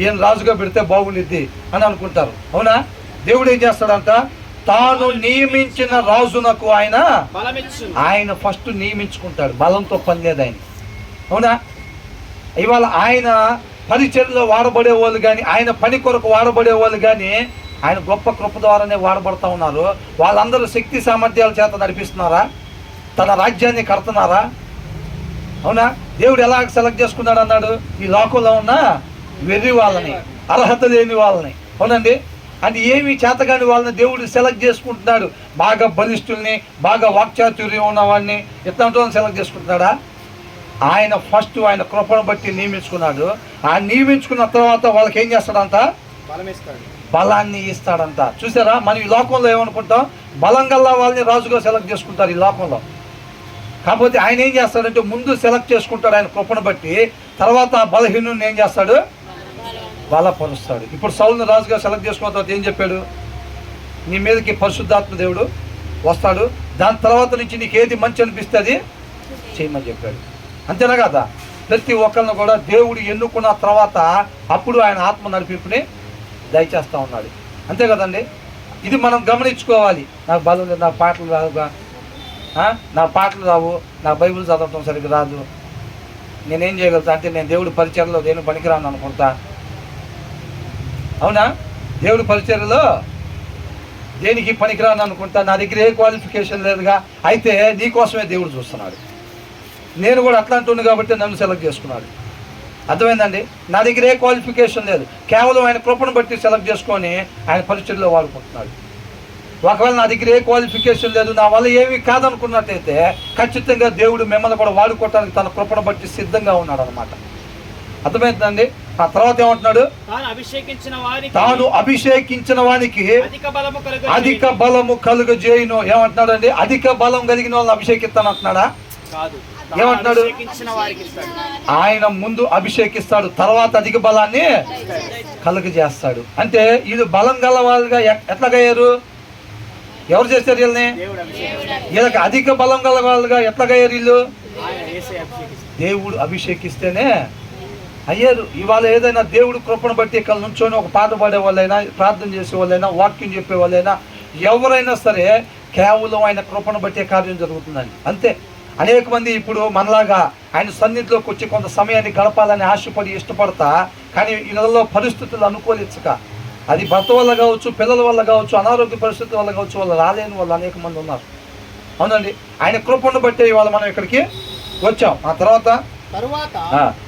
ఈయన రాజుగా పెడితే బాగుండిద్ది అని అనుకుంటారు. అవునా? దేవుడు ఏం చేస్తాడంట, తాను నియమించిన రాజునకు ఆయన ఫస్ట్ నియమించుకుంటాడు. బలంతో పని లేదు ఆయన. అవునా? ఇవాళ ఆయన పరిచర్యలో వాడబడే వాళ్ళు కానీ, ఆయన పని కొరకు వాడబడే వాళ్ళు కానీ ఆయన గొప్ప కృప ద్వారానే వాడబడతా ఉన్నారు. వాళ్ళందరూ శక్తి సామర్థ్యాల చేత నడిపిస్తున్నారా? తన రాజ్యాన్ని కడుతున్నారా? అవునా? దేవుడు ఎలా సెలెక్ట్ చేసుకున్నాడు అన్నాడు, ఈ లోకంలో ఉన్న వెర్రి వాళ్ళని, అర్హత లేని వాళ్ళని. అవునండి. అంటే ఏమి చేతగాని వాళ్ళని దేవుడు సెలెక్ట్ చేసుకుంటున్నాడు. బాగా బలిష్ఠుల్ని, బాగా వాక్చాతుర్యం ఉన్న వాడిని, ఇట్లాంటి వాళ్ళని సెలెక్ట్ చేసుకుంటున్నాడా? ఆయన ఫస్ట్ ఆయన కృపను బట్టి నియమించుకున్నాడు. ఆయన నియమించుకున్న తర్వాత వాళ్ళకి ఏం చేస్తాడంట, బలాన్ని ఇస్తాడంట. చూసారా? మనం ఈ లోకంలో ఏమనుకుంటాం, బలం గల్లా వాళ్ళని రాజుగా సెలెక్ట్ చేసుకుంటారు ఈ లోకంలో. కాకపోతే ఆయన ఏం చేస్తాడంటే ముందు సెలెక్ట్ చేసుకుంటాడు ఆయన కృపను బట్టి, తర్వాత బలహీనుని ఏం చేస్తాడు, బలపరుస్తాడు. ఇప్పుడు సౌలుని రాజుగా సెలెక్ట్ చేసుకున్న తర్వాత ఏం చెప్పాడు, నీ మీదకి పరిశుద్ధాత్మ దేవుడు వస్తాడు, దాని తర్వాత నుంచి నీకు ఏది మంచి అనిపిస్తే అది చేయమని చెప్పాడు. అంతేనా కదా? ప్రతి ఒక్కరిని కూడా దేవుడు ఎన్నుకున్న తర్వాత అప్పుడు ఆయన ఆత్మ నడిపింపుని దయచేస్తూ ఉన్నాడు. అంతే కదండి. ఇది మనం గమనించుకోవాలి. నాకు బలం లేదు, నాకు పాటలు రావు, నా పాటలు రావు, నా బైబిల్ చదవటం సరిగ్గా రాదు, నేనేం చేయగలుగుతా అంటే నేను దేవుడి పరిచర్యలో దేని పనికిరాను అనుకుంటా. అవునా? దేవుడి పరిచర్యలో దేనికి పనికిరాను అనుకుంటా, నా దగ్గర ఏ క్వాలిఫికేషన్ లేదుగా. అయితే నీకోసమే దేవుడు చూస్తున్నాడు. నేను కూడా అట్లాంటి కాబట్టి నన్ను సెలెక్ట్ చేసుకున్నాడు. అర్థమైందండి. నా దగ్గర ఏ క్వాలిఫికేషన్ లేదు, కేవలం ఆయన కృపను బట్టి సెలెక్ట్ చేసుకొని ఆయన పరిచర్యలో వాడుకుంటున్నాడు. ఒకవేళ నా దగ్గర ఏ క్వాలిఫికేషన్ లేదు, నా వల్ల ఏమీ కాదనుకున్నట్టయితే ఖచ్చితంగా దేవుడు మిమ్మల్ని కూడా వాడుకోవటానికి తన కృపను బట్టి సిద్ధంగా ఉన్నాడు అనమాట. అర్థమైందండి. ఆ తర్వాత ఏమంటున్నాడు, తాను అభిషేకించిన వానికి అధిక బలము కలుగజేయును. ఏమంటున్నాడు అండి, అధిక బలం కలిగిన వాళ్ళని అభిషేకిస్తాను అంటున్నాడా? ఏమంటున్నాడు, ఆయన ముందు అభిషేకిస్తాడు, తర్వాత అధిక బలాన్ని కలుగజేస్తాడు. అంటే వీళ్ళు బలం గల వాళ్ళుగా ఎట్లాగయ్యారు? ఎవరు చేశారు వీళ్ళని? వీళ్ళకి అధిక బలం గల వాళ్ళుగా ఎట్లాగయ్యారు వీళ్ళు? దేవుడు అభిషేకిస్తేనే అయ్యారు. ఇవాళ ఏదైనా దేవుడు కృపను బట్టి ఇక్కడ నుంచొని ఒక పాట పాడే వాళ్ళైనా, ప్రార్థన చేసే వాళ్ళైనా, వాక్యం చెప్పే వాళ్ళైనా, ఎవరైనా సరే కేవలం ఆయన కృపను బట్టే కార్యం జరుగుతుందండి. అంతే. అనేక మంది ఇప్పుడు మనలాగా ఆయన సన్నిధిలోకి వచ్చి కొంత సమయాన్ని గడపాలని ఆశపడి ఇష్టపడతా, కానీ ఇళ్ళలో పరిస్థితులు అనుకూలించక, అది భర్త వల్ల కావచ్చు, పిల్లల వల్ల కావచ్చు, అనారోగ్య పరిస్థితుల వల్ల కావచ్చు, వాళ్ళు రాలేని వాళ్ళు అనేక మంది ఉన్నారు. అవునండి. ఆయన కృపను బట్టే ఇవాళ మనం ఇక్కడికి వచ్చాం. ఆ తర్వాత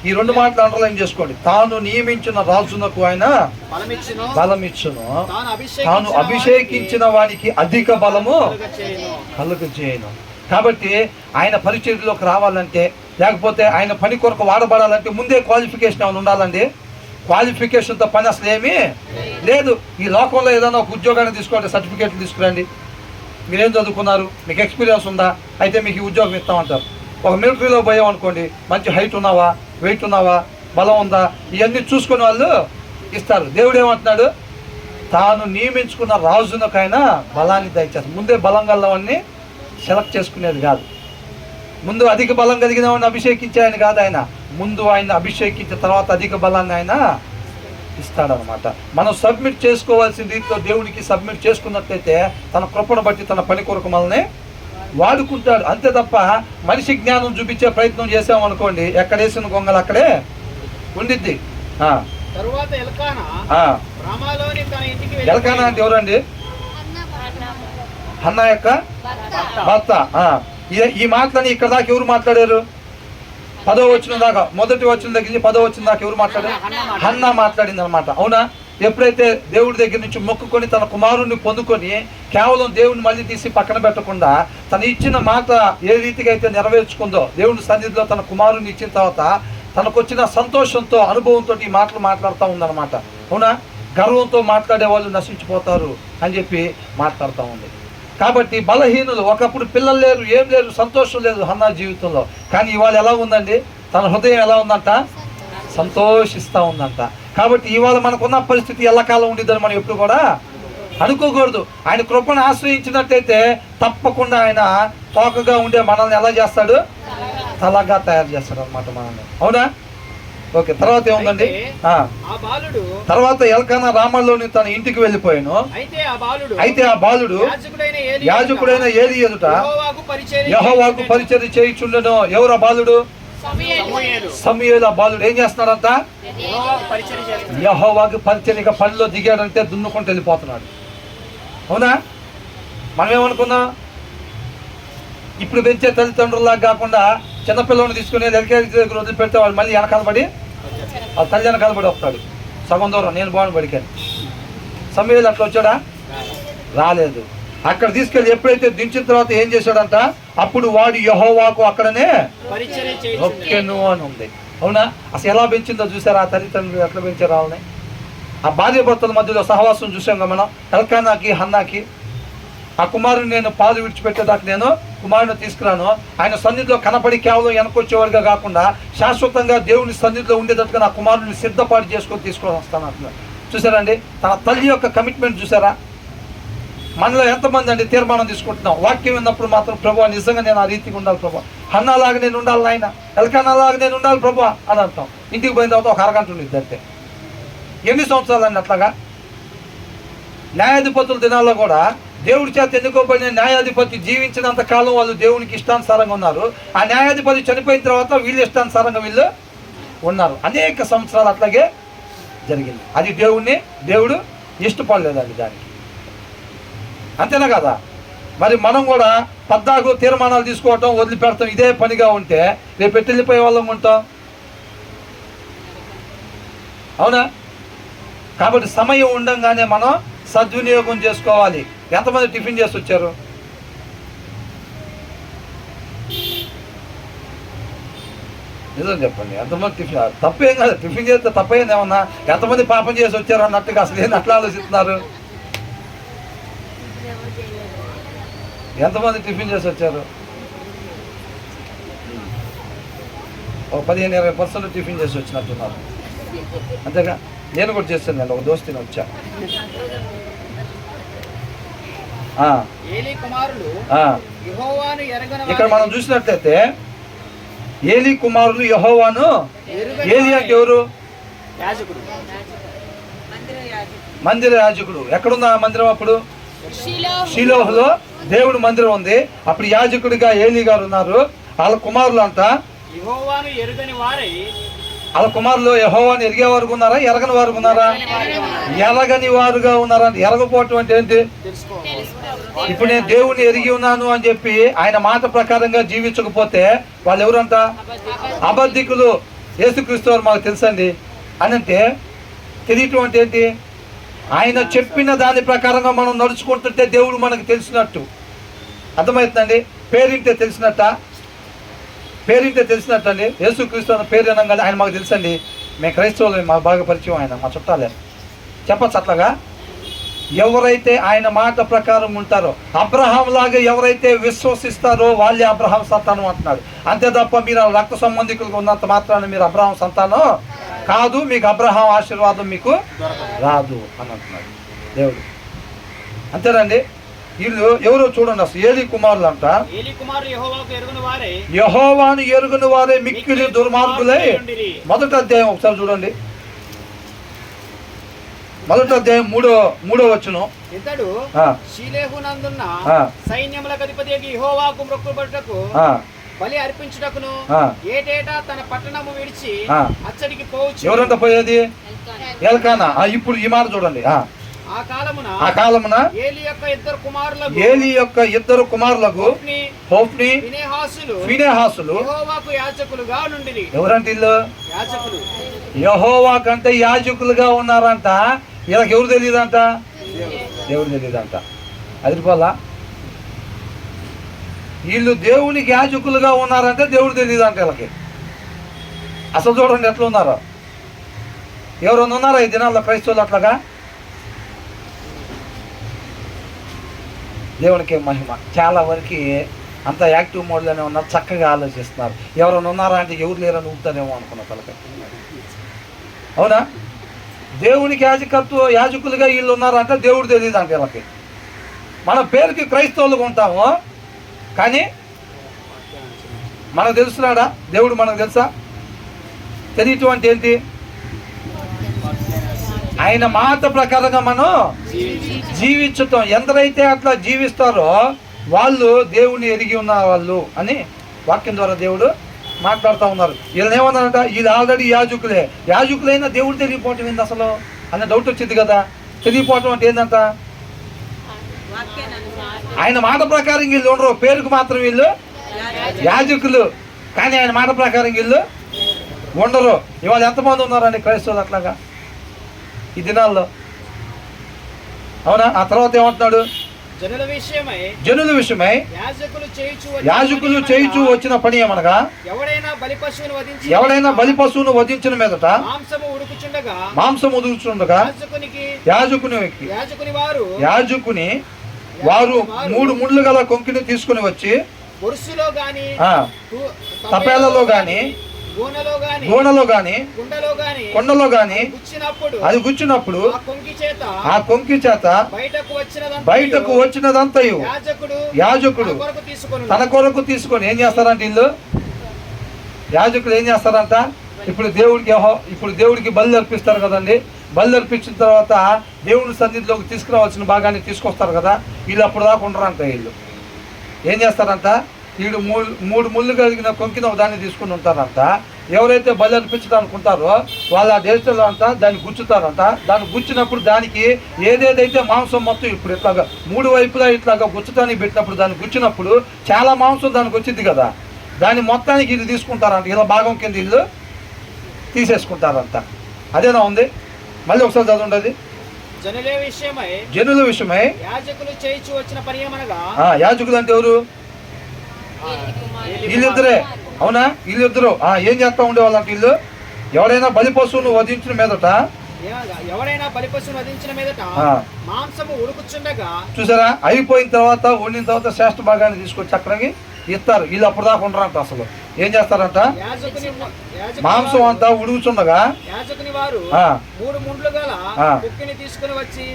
ఈ రెండు మాటలు అండర్లైన్ చేసుకోండి. తాను నియమించిన రాజునకు ఆయన బలమిచ్చును, తాను అభిషేకించిన వానికి అధిక బలము కలుగజేయును. కాబట్టి ఆయన పరిచర్యలోకి రావాలంటే, లేకపోతే ఆయన పని కొరకు వాడబడాలంటే ముందే క్వాలిఫికేషన్ ఏమైనా ఉండాలండి. క్వాలిఫికేషన్తో పని అసలు ఏమీ లేదు. ఈ లోకంలో ఏదైనా ఒక ఉద్యోగాన్ని తీసుకోండి, సర్టిఫికేట్లు తీసుకురండి, మీరేం చదువుకున్నారు, మీకు ఎక్స్పీరియన్స్ ఉందా, అయితే మీకు ఈ ఉద్యోగం ఇస్తామంటారు. ఒక మిలిటరీలో పోయాం అనుకోండి, మంచి హైట్ ఉన్నావా, వెయిట్ ఉన్నావా, బలం ఉందా, ఇవన్నీ చూసుకుని వాళ్ళు ఇస్తారు. దేవుడు ఏమంటున్నాడు, తాను నియమించుకున్న రాజునకైనా బలాన్ని దయచేస్తాడు. ముందే బలం గలవాన్ని సెలెక్ట్ చేసుకునేది కాదు. ముందు అధిక బలం కలిగిన వాడిని అభిషేకించే ఆయన కాదు. ఆయన ముందు ఆయన అభిషేకించిన తర్వాత అధిక బలాన్ని ఆయన ఇస్తాడనమాట. మనం సబ్మిట్ చేసుకోవాల్సిన రీతిలో దేవుడికి సబ్మిట్ చేసుకున్నట్లయితే తన కృపను బట్టి తన పని కొరకు మనల్ని వాడుకుంటాడు అంతే తప్ప మనిషి జ్ఞానం చూపించే ప్రయత్నం చేసామనుకోండి, ఎక్కడేసిన గొంగలు అక్కడే ఉండిద్ది. తరువాత ఎల్కానా రామాలోని తన ఇంటికి ఎల్కానా అంటే ఎవరండి? హన్నా యొక్క భర్త. ఈ మాటలని ఇక్కడ దాకా ఎవరు మాట్లాడారు? 10వ వచనం దాకా, మొదటి వచనం దగ్గర నుంచి 10వ వచనం దాకా ఎవరు మాట్లాడారు? హన్నా మాట్లాడింది అనమాట. అవునా? ఎప్పుడైతే దేవుడి దగ్గర నుంచి మొక్కుకొని తన కుమారుణ్ణి పొందుకొని కేవలం దేవుడిని మళ్ళీ తీసి పక్కన పెట్టకుండా తను ఇచ్చిన మాట ఏ రీతిగా అయితే నెరవేర్చుకుందో, దేవుడి సన్నిధిలో తన కుమారుణ్ణి ఇచ్చిన తర్వాత తనకు వచ్చిన సంతోషంతో అనుభవంతో ఈ మాటలు మాట్లాడుతూ ఉందన్నమాట. అవునా? గర్వంతో మాట్లాడే వాళ్ళు నశించిపోతారు అని చెప్పి మాట్లాడుతూ ఉంది. కాబట్టి బలహీనులు, ఒకప్పుడు పిల్లలు లేరు, ఏం లేరు, సంతోషం లేదు హన్నా జీవితంలో. కానీ ఇవాళ ఎలా ఉందండి? తన హృదయం ఎలా ఉందంట? సంతోషిస్తూ ఉందంట. కాబట్టి ఇవాళ మనకున్న పరిస్థితి ఎల్లకాలం ఉండిద్దని మనం ఎప్పుడు కూడా అనుకోకూడదు. ఆయన కృపను ఆశ్రయించినట్టయితే తప్పకుండా ఆయన తోకగా ఉండే మనల్ని ఎలా చేస్తాడు? తలగా తయారు చేస్తాడు అనమాట మనల్ని. అవునా? ఓకే, తర్వాత ఏముందండి? తర్వాత ఎల్కానా రామాలోని తన ఇంటికి వెళ్ళిపోయాను. అయితే ఆ బాలుడు యాజకుడైన ఏలీ ఎదుట యెహోవాకు పరిచర్య చేయుచుండెను. ఎవరు ఆ బాలుడు? సమూయేలు. ఆ బాలుడు ఏం చేస్తున్నాడంట? యెహోవాకు పరిచర్యగా పనిలో దిగాడంటే దున్నుకుంటూ వెళ్ళిపోతున్నాడు. అవునా? మనం ఏమనుకున్నాం? ఇప్పుడు పెంచే తల్లిదండ్రుల్లాగా కాకుండా చిన్నపిల్లని తీసుకుని ఎల్కేజీ దగ్గర వదిలిపెడితే వాళ్ళు మళ్ళీ వెనకాల పడి, వాళ్ళ తల్లి వెనకాల పడి వస్తాడు సగం దూరం. నేను బాగుని పడికాను. సమూయేలు అట్లా వచ్చాడా? రాలేదు. అక్కడ తీసుకెళ్ళి ఎప్పుడైతే దించిన తర్వాత ఏం చేశాడంట? అప్పుడు వాడు యెహోవాకు అక్కడనే ఒక్కెను అని ఉంది. అవునా? అసలు ఎలా పెంచిందో చూసారా? ఆ తల్లిదండ్రులు ఎట్లా పెంచారు వాళ్ళని? ఆ భార్య భర్తల మధ్యలో సహవాసం చూసాం కదా మనం. ఎల్కానాకి హన్నాకి, ఆ కుమారుని నేను పాలు విడిచిపెట్టేదాకా నేను కుమారుని తీసుకురాను, ఆయన సన్నిధిలో కనపడి కేవలం వెనకొచ్చేవాడిగా కాకుండా శాశ్వతంగా దేవుని సన్నిధిలో ఉండేటట్టుగా నా కుమారుని సిద్ధపాటు చేసుకొని తీసుకొని వస్తాను అంటున్నాడు. చూసారండి తన తల్లి యొక్క కమిట్మెంట్ చూసారా? మనలో ఎంతమంది అండి తీర్మానం తీసుకుంటున్నాం? వాక్యం విన్నప్పుడు మాత్రం ప్రభు నిజంగా నేను ఆ రీతిగా ఉండాలి ప్రభు, హన్నాలాగా నేను ఉండాలి, ఆయన ఎల్కానాలాగా నేను ఉండాలి ప్రభు అని అంటాం. ఇంటికి పోయిన తర్వాత ఒక అరగంట ఉండిద్ది అంతే. ఎన్ని సంవత్సరాలు అండి అట్లాగా? న్యాయాధిపతుల దినాల్లో కూడా దేవుడి చేత ఎన్నుకోబడిన న్యాయాధిపతి జీవించినంత కాలం వాళ్ళు దేవునికి ఇష్టానుసారంగా ఉన్నారు. ఆ న్యాయాధిపతి చనిపోయిన తర్వాత వీళ్ళు ఇష్టానుసారంగా వీళ్ళు ఉన్నారు. అనేక సంవత్సరాలు అట్లాగే జరిగింది. అది దేవుడు ఇష్టపడలేదండి దానికి. అంతేనా కదా? మరి మనం కూడా పద్దాకు తీర్మానాలు తీసుకోవటం వదిలిపెడతాం ఇదే పనిగా ఉంటే రేపు వెళ్ళిపోయే వాళ్ళం ఉంటాం. అవునా? కాబట్టి సమయం ఉండంగానే మనం సద్వినియోగం చేసుకోవాలి. ఎంతమంది టిఫిన్ చేసి వచ్చారు? నిజం చెప్పండి, ఎంతమంది టిఫిన్? తప్పేం కాదు, టిఫిన్ చేస్తే తప్పేంది ఏమన్నా? ఎంతమంది పాపం చేసి వచ్చారు అన్నట్టుగా అసలు ఏంది అట్లా ఆలోచిస్తున్నారు? ఎంతమంది టిఫిన్ చేసి వచ్చారు? ఒక 15-20% టిఫిన్ చేసి వచ్చినట్టున్నారు. అంతేగా? నేను కూడా చేస్తాను. ఒక దోస్తుని వచ్చా. ఇక్కడ మనం చూసినట్లయితే ఏలీ కుమారులు యెహోవాను, ఏలీ అంటే ఎవరు? మందిర యాజకుడు. ఎక్కడుంది ఆ మందిరం? అప్పుడు షిలోహులో దేవుడు మందిరం ఉంది. అప్పుడు యాజకుడిగా ఏలీ గారు ఉన్నారు. వాళ్ళ కుమారులు అంట వాళ్ళ కుమారులు యెహోవాను ఎరిగే వారు ఉన్నారా, ఎరగని వారు ఉన్నారా? ఎరగని వారుగా ఉన్నారా? ఎరగపోవటం అంటే ఏంటి? ఇప్పుడు నేను దేవుణ్ణి ఎరిగి ఉన్నాను అని చెప్పి ఆయన మాట ప్రకారంగా జీవించకపోతే వాళ్ళు ఎవరంట? అబద్ధికులు. యేసుక్రీస్తు వారు మాకు తెలుసండి అని అంటే తెలియటం అంటే ఏంటి? ఆయన చెప్పిన దాని ప్రకారంగా మనం నడుచుకుంటుంటే దేవుడు మనకు తెలిసినట్టు. అర్థమవుతుందండి? పేరింటే తెలిసినట్టు అండి. యేసుక్రీస్తు అన్న పేరు అనగానే ఆయన మాకు తెలుసండి, మేము క్రైస్తవులు, మాకు బాగా పరిచయం, ఆయన మా చుట్టాలే చెప్పచ్చు. అట్లాగా ఎవరైతే ఆయన మాట ప్రకారం ఉంటారో, అబ్రహాం లాగా ఎవరైతే విశ్వసిస్తారో వాళ్ళే అబ్రహాం సంతానం అంటున్నాడు. అంతే తప్ప మీరు రక్త సంబంధికులకు ఉన్నంత మాత్రాన మీరు అబ్రహాం సంతానం కాదు, మీకు అబ్రహాం ఆశీర్వాదం మీకు రాదు అని అంటున్నాడు దేవుడు. అంతేనండి? వీళ్ళు ఎవరో చూడండి, అసలు ఏలీ కుమారులు అంట. యెహోవాను ఎరుగుని వారే మిక్కిలి దుర్మార్గులై. మొదటి అధ్యాయం ఒకసారి చూడండి. మొదటి అధ్యాయం మూడో వచనం. ఇతడు షీలేహునందున్న సైన్యములకు అధిపతి యెహోవాకు మొక్కుబడుటకు బలి అర్పించుటకును ఏటేటా తన పట్టణము విడిచి అచ్చడికి పోవచ్చు. ఎవరంట పోయేది? ఎల్కానా. ఇప్పుడు ఈ మాట చూడండి. ఆ కాలమున ఏలీ యొక్క ఇద్దరు కుమారులకు హోఫ్ని ఫీనెహాసులు యెహోవాకు యాజకులుగా నుండిరి. ఎవరంటే ఇల్లు? యాజకులు. యెహోవా కంటే యాజకులుగా ఉన్నారంట. వీళ్ళకి ఎవరు తెలియదంట? దేవుడు తెలియదంట. అదిపోలా, వీళ్ళు దేవునికి యాజకులుగా ఉన్నారంటే దేవుడు తెలియదంట వీళ్ళకి. అసలు చూడండి ఎట్లా ఉన్నారో. ఎవరన్నా ఉన్నారా ఈ దినాల్లో క్రైస్తవులు అట్లాగా? దేవునికి మహిమ. చాలా వరకు అంత యాక్టివ్ మోడ్లోనే ఉన్నారు, చక్కగా ఆలోచిస్తున్నారు. ఎవరైనా ఉన్నారా అంటే ఎవరు లేరని ఊపుతారేమో అనుకున్న తలకి. అవునా? దేవునికి యాజకులుగా వీళ్ళు ఉన్నారంటే దేవుడు తెలియదు అంటే వీళ్ళకి. మన పేరుకి క్రైస్తవులుగా ఉంటాము, కానీ మనకు తెలుసున్నాడా దేవుడు? మనకు తెలుసా? తెలియటం అంటే ఏంటి? ఆయన మాట ప్రకారంగా మనం జీవించటం. ఎందరైతే అట్లా జీవిస్తారో వాళ్ళు దేవుని ఎరిగి ఉన్న వాళ్ళు అని వాక్యం ద్వారా దేవుడు మాట్లాడుతూ ఉన్నారు. వీళ్ళని ఏమన్నారంట? వీళ్ళు ఆల్రెడీ యాజకులైనా దేవుడు తెలియపోవటం ఏంది అసలు అన్న డౌట్ వచ్చింది కదా. తెలియపోవటం అంటే ఏంటంట? ఆయన మాట ప్రకారం వీళ్ళు ఉండరు, పేరుకు మాత్రం వీళ్ళు యాజకులు, కానీ ఆయన మాట ప్రకారం వీళ్ళు ఉండరు. ఇవాళ ఎంతమంది ఉన్నారండి క్రైస్తవులు అట్లాగా ఈ దినాల్లో? అవునా? ఆ తర్వాత ఏమంటున్నాడు? జనుల విషయమై యాజకులు చేయుచు వచ్చిన పని ఏమనగా, ఎవడైనా బలి పశువును వధించిన మీదట మాంసము ఉడుకుచుండగా యాజకుని వారు 3 ముళ్ళు గల కొంకిని తీసుకుని వచ్చి తపేలలో గాని గోనలో గాని కొండలో గాని అది గుచ్చినప్పుడు ఆ కొంకి చేత బయటకు వచ్చినదంతయు యాజకుడు తన కొరకు తీసుకొని ఏం చేస్తారంట వీళ్ళు? యాజకులు ఏం చేస్తారంట? ఇప్పుడు దేవుడికి బలి అర్పిస్తారు కదండి. బలి అర్పించిన తర్వాత దేవుడి సన్నిధిలోకి తీసుకురావాల్సిన భాగాన్ని తీసుకొస్తారు కదా. వీళ్ళు అప్పుడు దాకా ఉండరంట. వీళ్ళు ఏం చేస్తారంట? వీడు 3 ముళ్ళు కలిగిన కొంకిన దాన్ని తీసుకుని ఉంటారంట. ఎవరైతే బలి అర్పించడానికి ఉంటారో వాళ్ళు ఆ దేశంలో అంతా దాన్ని గుచ్చుతారంట. దాన్ని గుచ్చినప్పుడు దానికి ఏదేదైతే మాంసం మొత్తం ఇప్పుడు ఇట్లాగా 3 వైపులా ఇట్లాగా గుచ్చటానికి పెట్టినప్పుడు దాన్ని గుచ్చినప్పుడు చాలా మాంసం దానికి వచ్చింది కదా. దాన్ని మొత్తానికి ఇది తీసుకుంటారంట. ఇలా భాగం కింద ఇల్లు తీసేసుకుంటారంట. అదేనా ఉంది? మళ్ళీ ఒకసారి చదవండి. జనుల విషయమై యాజకులు చేయించు వచ్చిన పని ఏమనగా, యాజకులు అంటే ఎవరు? వీళ్ళిద్దరే. అవునా? వీళ్ళిద్దరు ఏం చేస్తా ఉండేవాళ్ళంట? వీళ్ళు ఎవడైనా బలి పశువును వధించిన మీదట మాంసము ఉడుకుచుండగా, చూసారా, అయిపోయిన తర్వాత వండిన తర్వాత శ్రేష్ఠ భాగాన్ని తీసుకొచ్చి అక్కడికి ఇస్తారు. వీళ్ళు అప్పుడు దాకా ఉండరంట. అసలు ఏం చేస్తారంట? మాంసం అంతా ఉడుకుచుండగా యాజకుని వారు 3 ముండ్లు గల కుక్కిని తీసుకుని వచ్చి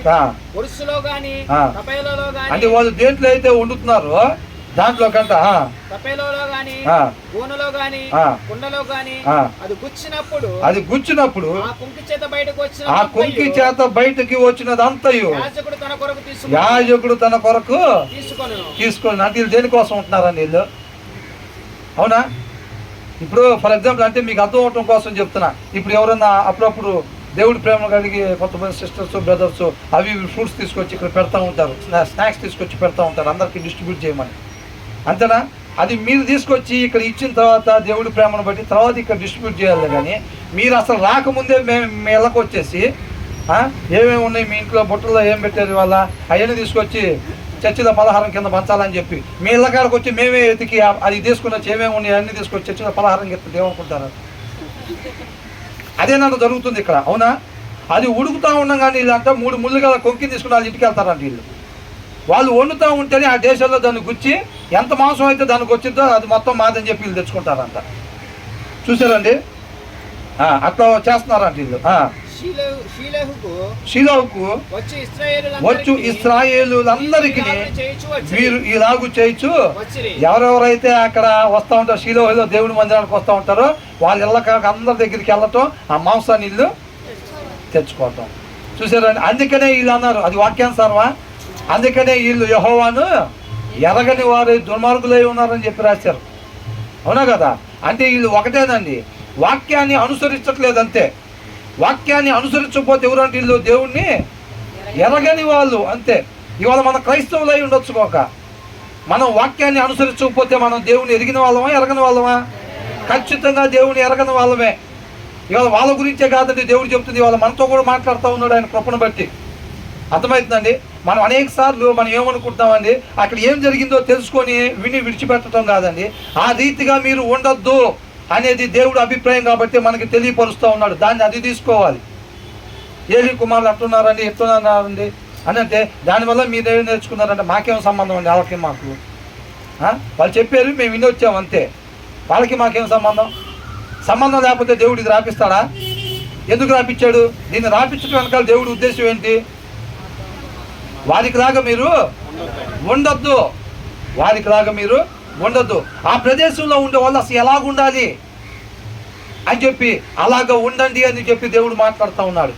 ఒరుసులో గాని తపేలలో గాని, అంటే వాళ్ళు దేంట్లో అయితే వండుతున్నారో దాంట్లో కంట తపేలలో గాని గోనలో గాని కుండలో గాని అది గుచ్చినప్పుడు ఆ కుంకి చేత బయటకి వచ్చినదంతయు యాజకుడు తన కొరకు తీసుకొని. అంటే వీళ్ళు దేనికోసం ఉంటున్నారండి వీళ్ళు? అవునా? ఇప్పుడు ఫర్ ఎగ్జాంపుల్ అంటే మీకు అర్థం అవటం కోసం చెప్తున్నా. ఇప్పుడు ఎవరన్నా అప్పుడప్పుడు దేవుడి ప్రేమ కలిగి కొంతమంది సిస్టర్స్ బ్రదర్స్ అవి ఫ్రూట్స్ తీసుకొచ్చి ఇక్కడ పెడతా ఉంటారు, స్నాక్స్ తీసుకొచ్చి పెడతా ఉంటారు అందరికీ డిస్ట్రిబ్యూట్ చేయమని. అంతేనా? అది మీరు తీసుకొచ్చి ఇక్కడ ఇచ్చిన తర్వాత దేవుడి ప్రేమను బట్టి తర్వాత ఇక్కడ డిస్ట్రిబ్యూట్ చేయాలి. కానీ మీరు అసలు రాకముందే మీ ఇళ్ళకి వచ్చేసి ఏమేమి ఉన్నాయి మీ ఇంట్లో బుట్టల్లో ఏం పెట్టారు వాళ్ళ అవన్నీ తీసుకొచ్చి చర్చిలో పలహారం కింద పంచాలని చెప్పి మీ ఇళ్ళకాడికి వచ్చి మేమే ఎతికి అది తీసుకుని వచ్చి ఏమేమి ఉన్నాయి అన్నీ తీసుకొచ్చి చర్చిలో పలహారం కింద ఏమనుకుంటారు? అదేనంత జరుగుతుంది ఇక్కడ. అవునా? అది ఉడుకుతూ ఉండగానే వీళ్ళంతా 3 ముళ్ళు గల కొంకి తీసుకుని వాళ్ళు ఇంటికి వెళ్తారంట. వాళ్ళు వండుతూ ఉంటేనే ఆ దేశంలో దాన్ని గుచ్చి ఎంత మాంసం అయితే దానికి వచ్చిందో అది మొత్తం మాదని చెప్పి వీళ్ళు తెచ్చుకుంటారంట. చూసారండి? అట్లా చేస్తున్నారంట వీళ్ళు. షీలోహుకు వచ్చు ఇశ్రాయేలులందరికీ వీరు ఇలాగూ చేయొచ్చు. ఎవరెవరైతే అక్కడ వస్తూ ఉంటారో షీలోహులో దేవుడి మందిరానికి వస్తూ ఉంటారో వాళ్ళ ఇళ్ళకి అందరి దగ్గరికి వెళ్ళటం, ఆ మాంసాన్ని ఇల్లు తెచ్చుకోవటం. చూసారా? అందుకనే వీళ్ళు అన్నారు, అది వాక్యానుసారమా? అందుకనే వీళ్ళు యెహోవాను ఎరగని వారు దుర్మార్గులై ఉన్నారని చెప్పి రాశారు. అవునా కదా? అంటే వీళ్ళు ఒకటేనండి, వాక్యాన్ని అనుసరించట్లేదు అంతే. వాక్యాన్ని అనుసరించకపోతే ఎవరంటే వీళ్ళు దేవుణ్ణి ఎరగని వాళ్ళు అంతే. ఇవాళ మన క్రైస్తవులై ఉండొచ్చుకోక మనం వాక్యాన్ని అనుసరించకపోతే మనం దేవుని ఎరిగిన వాళ్ళమా ఎరగని వాళ్ళమా? ఖచ్చితంగా దేవుని ఎరగని వాళ్ళమే. ఇవాళ వాళ్ళ గురించే కాదండి దేవుడు చెప్తుంది, ఇవాళ మనతో కూడా మాట్లాడుతూ ఉన్నాడు ఆయన కృపను బట్టి. అర్థమవుతుందండి? మనం అనేక సార్లు మనం ఏమనుకుంటామండి, అక్కడ ఏం జరిగిందో తెలుసుకొని విని విడిచిపెట్టడం కాదండి, ఆ రీతిగా మీరు ఉండొద్దు అనేది దేవుడు అభిప్రాయం కాబట్టి మనకి తెలియపరుస్తూ ఉన్నాడు. దాన్ని అది తీసుకోవాలి. ఏలి కుమారులు అంటున్నారండి, ఎత్తున్నారండి అని అంటే దానివల్ల మీరు ఏం నేర్చుకున్నారంటే మాకేం సంబంధం అండి, వాళ్ళకి మాకు వాళ్ళు చెప్పారు మేము విని వచ్చాము అంతే. వాళ్ళకి మాకేం సంబంధం? సంబంధం లేకపోతే దేవుడు ఇది రాపిస్తాడా? ఎందుకు రాపించాడు? దీన్ని రాపించడం వెనకాల దేవుడి ఉద్దేశం ఏంటి? వారికిలాగా మీరు ఉండొద్దు, వారికిలాగా మీరు ఉండొద్దు. ఆ ప్రదేశంలో ఉండే వాళ్ళు అసలు ఎలాగుండాలి అని చెప్పి అలాగ ఉండండి అని చెప్పి దేవుడు మాట్లాడుతూ ఉన్నాడు.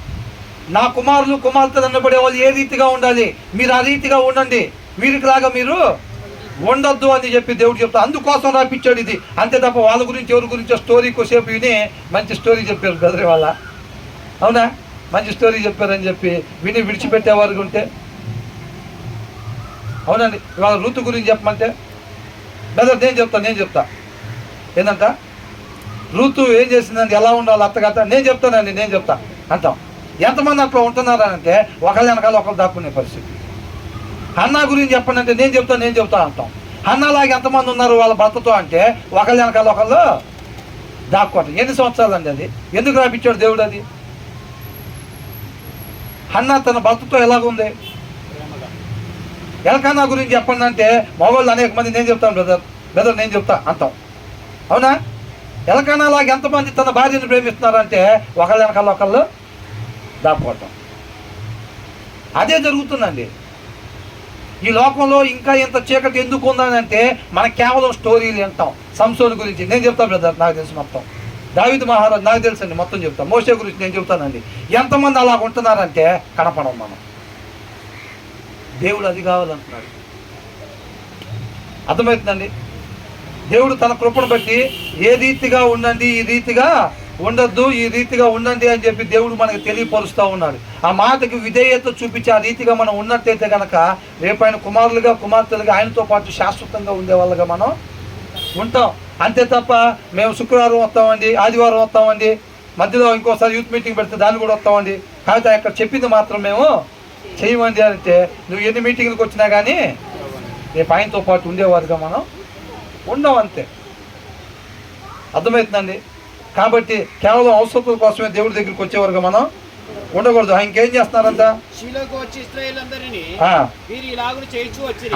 నా కుమారులు కుమార్తెలు అనబడే వాళ్ళు ఏ రీతిగా ఉండాలి, మీరు ఆ రీతిగా ఉండండి, వీరికిలాగా మీరు ఉండొద్దు అని చెప్పి దేవుడు చెప్తా. అందుకోసం రాపించాడు ఇది, అంతే తప్ప వాళ్ళ గురించి ఎవరి గురించో స్టోరీ కోసేపు విని మంచి స్టోరీ చెప్పారు బెదరి వాళ్ళ. అవునా? మంచి స్టోరీ చెప్పారని చెప్పి విని విడిచిపెట్టేవారు ఉంటే. అవునండి, ఇవాళ ఋతు గురించి చెప్పమంటే బెదర్ నేను చెప్తా ఏంటంట ఋతు ఏం చేసిందండి, ఎలా ఉండాలి అత్తగత నేను చెప్తా అంటాం. ఎంతమంది అట్లా ఉంటున్నారంటే ఒకళ్ళ వెనకాల ఒకళ్ళు దాక్కునే పరిస్థితి. హన్నా గురించి చెప్పండి అంటే నేను చెప్తా అంటాం. హన్నాలాగా ఎంతమంది ఉన్నారు వాళ్ళ భర్తతో అంటే ఒకళ్ళ వెనకాల ఒకళ్ళు దాక్కోవటం. ఎన్ని సంవత్సరాలు అండి అది? ఎందుకు రాపించాడు దేవుడు అది? హన్నా తన భర్తతో ఎలాగుంది? ఎల్కానా గురించి చెప్పండి అంటే మగవాళ్ళు అనేక మంది నేను చెప్తాను బ్రదర్ నేను చెప్తా అంటాం. అవునా? ఎల్కానా లాగా ఎంతమంది తన భార్యను ప్రేమిస్తున్నారంటే ఒకళ్ళ వెనకాల ఒకళ్ళు దాక్కోవటం. అదే జరుగుతుందండి ఈ లోకంలో. ఇంకా ఇంత చీకటి ఎందుకు ఉందనంటే మనకు కేవలం స్టోరీలు వింటాం. సంసోను గురించి నేను చెప్తాను బ్రదర్, నాకు తెలుసు మొత్తం. దావీదు మహారాజు నాకు తెలుసు అండి, మొత్తం చెప్తాను. మోషే గురించి నేను చెప్తానండి. ఎంతమంది అలా ఉంటున్నారంటే కనపడం మనం. దేవుడు అది కావాలంటున్నాడు. అర్థమవుతుందండి? దేవుడు తన కృపను బట్టి ఏ రీతిగా ఉండండి, ఈ రీతిగా ఉండొద్దు, ఈ రీతిగా ఉండండి అని చెప్పి దేవుడు మనకు తెలియపరుస్తూ ఉన్నాడు. ఆ మాటకి విధేయత చూపించి ఆ రీతిగా మనం ఉన్నట్టయితే కనుక రేపు ఆయన కుమారులుగా కుమార్తెలుగా ఆయనతో పాటు శాశ్వతంగా ఉండేవాళ్ళుగా మనం ఉంటాం. అంతే తప్ప మేము శుక్రవారం వస్తామండి, ఆదివారం వస్తామండి, మధ్యలో ఇంకోసారి యూత్ మీటింగ్ పెడితే దాన్ని కూడా వస్తామండి, కాకపోతే అక్కడ చెప్పింది మాత్రం మేము చేయమండి అంటే నువ్వు ఎన్ని మీటింగ్లకు వచ్చినా కానీ రేపు ఆయనతో పాటు ఉండేవారుగా మనం ఉండం అంతే. అర్థమవుతుందండి? కాబట్టి కేవలం అవసరతల కోసమే దేవుడి దగ్గరికి వచ్చేవారుగా మనం ఉండకూడదు. ఇంకేం చేస్తున్నారంట?